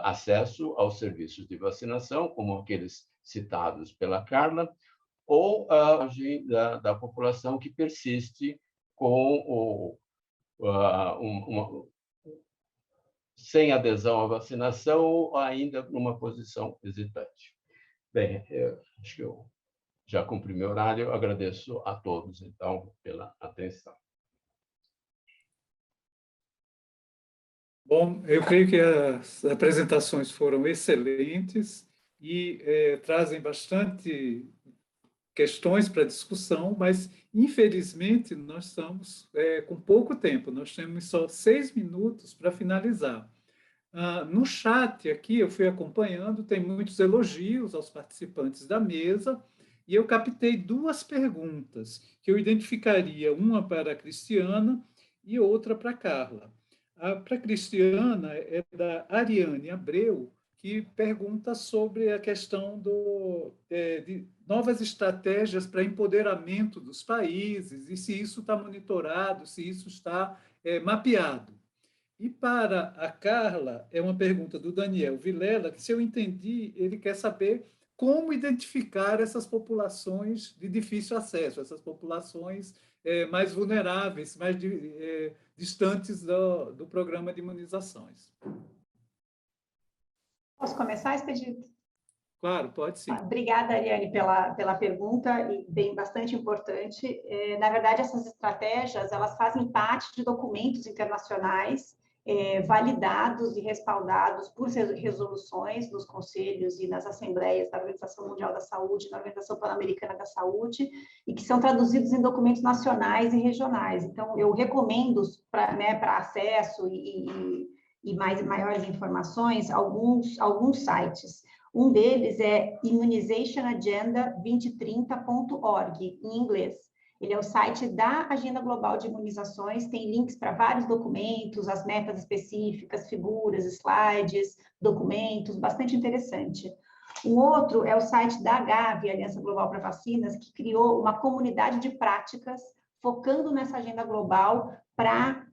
Speaker 5: acesso aos serviços de vacinação, como aqueles citados pela Carla, ou a margem da população que persiste com sem adesão à vacinação ou ainda numa posição hesitante. Bem, acho que eu já cumpri meu horário. Agradeço a todos, então, pela atenção.
Speaker 2: Bom, eu creio que as apresentações foram excelentes e trazem bastante questões para discussão, mas, infelizmente, nós estamos com pouco tempo, nós temos só 6 minutos para finalizar. No chat aqui, eu fui acompanhando, tem muitos elogios aos participantes da mesa, e eu captei 2 perguntas, que eu identificaria, uma para a Cristiana e outra para a Carla. Para a Cristiana, é da Ariane Abreu, que pergunta sobre a questão de novas estratégias para empoderamento dos países e se isso está monitorado, se isso está mapeado. E para a Carla, é uma pergunta do Daniel Vilela, que, se eu entendi, ele quer saber como identificar essas populações de difícil acesso, essas populações mais vulneráveis, mais distantes do programa de imunizações.
Speaker 1: Posso começar, Expedito?
Speaker 2: Claro, pode sim.
Speaker 1: Obrigada, Ariane, pela pergunta, e bem, bastante importante. Na verdade, essas estratégias, elas fazem parte de documentos internacionais validados e respaldados por resoluções nos conselhos e nas assembleias da Organização Mundial da Saúde, da Organização Pan-Americana da Saúde, e que são traduzidos em documentos nacionais e regionais. Então, eu recomendo para acesso e maiores informações alguns sites. Um deles é immunizationagenda2030.org, em inglês. Ele é o site da Agenda Global de Imunizações, tem links para vários documentos, as metas específicas, figuras, slides, documentos, bastante interessante. Um outro é o site da Gavi, Aliança Global para Vacinas, que criou uma comunidade de práticas focando nessa agenda global para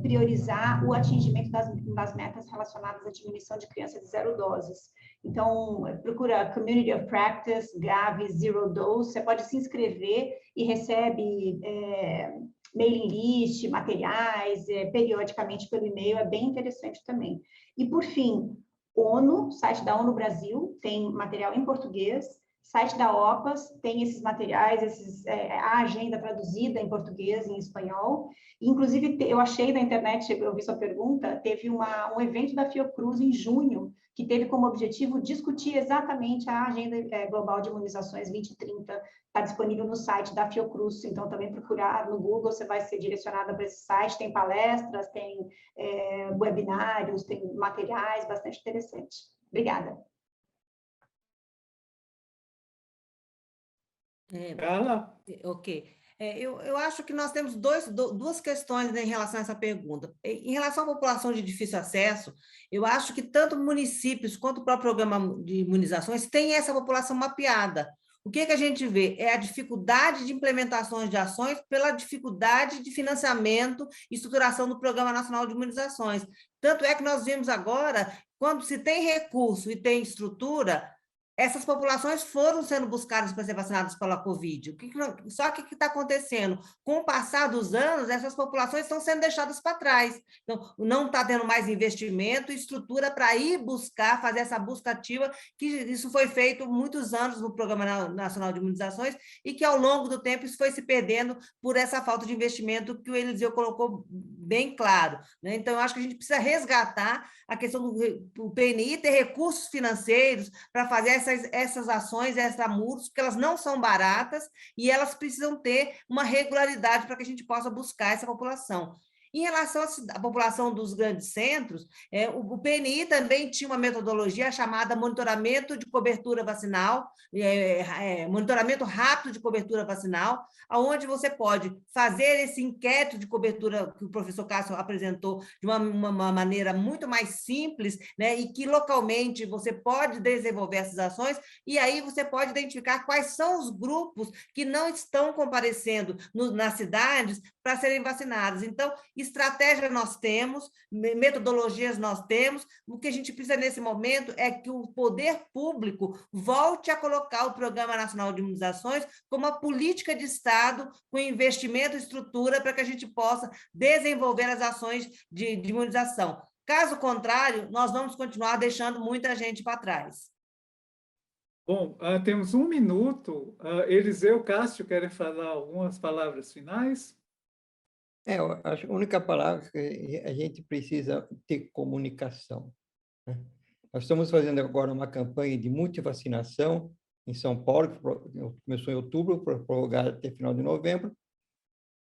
Speaker 1: priorizar o atingimento das metas relacionadas à diminuição de crianças de 0 doses. Então, procura Community of Practice, Gavi Zero Dose, você pode se inscrever e recebe mailing list, materiais, periodicamente pelo e-mail, é bem interessante também. E, por fim, ONU, site da ONU Brasil, tem material em português, site da OPAS tem esses materiais, a agenda traduzida em português e em espanhol. Inclusive, eu achei na internet, eu vi sua pergunta, teve um evento da Fiocruz em junho, que teve como objetivo discutir exatamente a Agenda Global de Imunizações 2030, está disponível no site da Fiocruz, então também procurar no Google, você vai ser direcionada para esse site, tem palestras, tem webinários, tem materiais bastante interessantes. Obrigada.
Speaker 3: Ok. Eu acho que nós temos duas questões em relação a essa pergunta. Em relação à população de difícil acesso, eu acho que tanto municípios quanto o próprio programa de imunizações têm essa população mapeada. O que a gente vê é a dificuldade de implementações de ações pela dificuldade de financiamento e estruturação do Programa Nacional de Imunizações. Tanto é que nós vimos agora, quando se tem recurso e tem estrutura, essas populações foram sendo buscadas para ser vacinadas pela Covid. Só que o que está acontecendo? Com o passar dos anos, essas populações estão sendo deixadas para trás. Então, não está tendo mais investimento e estrutura para ir buscar, fazer essa busca ativa, que isso foi feito muitos anos no Programa Nacional de Imunizações e que, ao longo do tempo, isso foi se perdendo por essa falta de investimento que o Eliseu colocou bem claro. Então, eu acho que a gente precisa resgatar a questão do PNI ter recursos financeiros para fazer essas ações extramuros, porque elas não são baratas e elas precisam ter uma regularidade para que a gente possa buscar essa população. Em relação à população dos grandes centros, o PNI também tinha uma metodologia chamada monitoramento de cobertura vacinal, monitoramento rápido de cobertura vacinal, onde você pode fazer esse inquérito de cobertura que o professor Cássio apresentou de uma maneira muito mais simples, né, e que localmente você pode desenvolver essas ações, e aí você pode identificar quais são os grupos que não estão comparecendo nas cidades para serem vacinados. Então, estratégia nós temos, metodologias nós temos, o que a gente precisa nesse momento é que o poder público volte a colocar o Programa Nacional de Imunizações como uma política de Estado com investimento e estrutura para que a gente possa desenvolver as ações de imunização. Caso contrário, nós vamos continuar deixando muita gente para trás.
Speaker 2: Bom, temos 1 minuto. Eliseu, Cássio, querem falar algumas palavras finais?
Speaker 4: Eu acho que a única palavra que a gente precisa ter comunicação, né? Nós estamos fazendo agora uma campanha de multivacinação em São Paulo, que começou em outubro, prorrogada até final de novembro,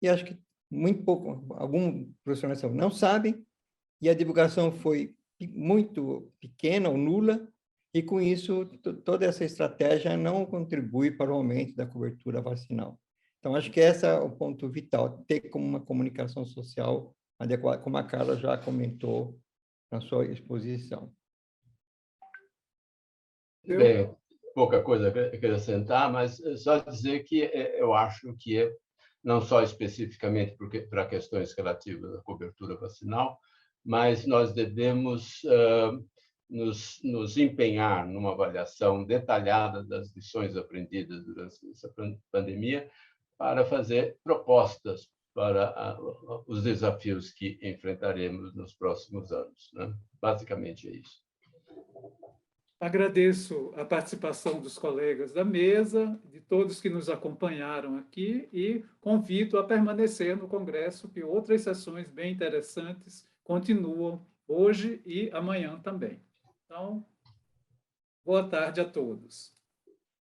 Speaker 4: e acho que muito pouco, alguns profissionais não sabem, e a divulgação foi muito pequena ou nula, e com isso toda essa estratégia não contribui para o aumento da cobertura vacinal. Então, acho que esse é o ponto vital, ter como uma comunicação social adequada, como a Carla já comentou na sua exposição.
Speaker 5: Bem, pouca coisa a acrescentar, mas só dizer que eu acho que, não só especificamente para questões relativas à cobertura vacinal, mas nós devemos nos empenhar numa avaliação detalhada das lições aprendidas durante essa pandemia para fazer propostas para os desafios que enfrentaremos nos próximos anos, né? Basicamente é isso.
Speaker 2: Agradeço a participação dos colegas da mesa, de todos que nos acompanharam aqui, e convido a permanecer no Congresso, que outras sessões bem interessantes continuam hoje e amanhã também. Então, boa tarde a todos.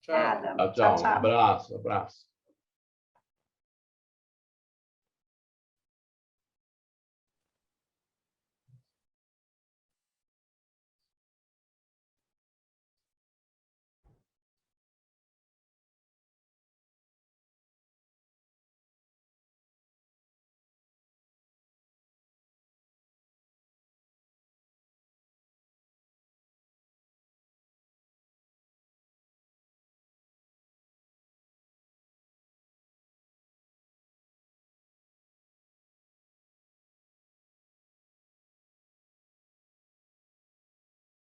Speaker 2: Tchau.
Speaker 1: Obrigada.
Speaker 5: Tchau.
Speaker 1: Tchau.
Speaker 5: Abraço.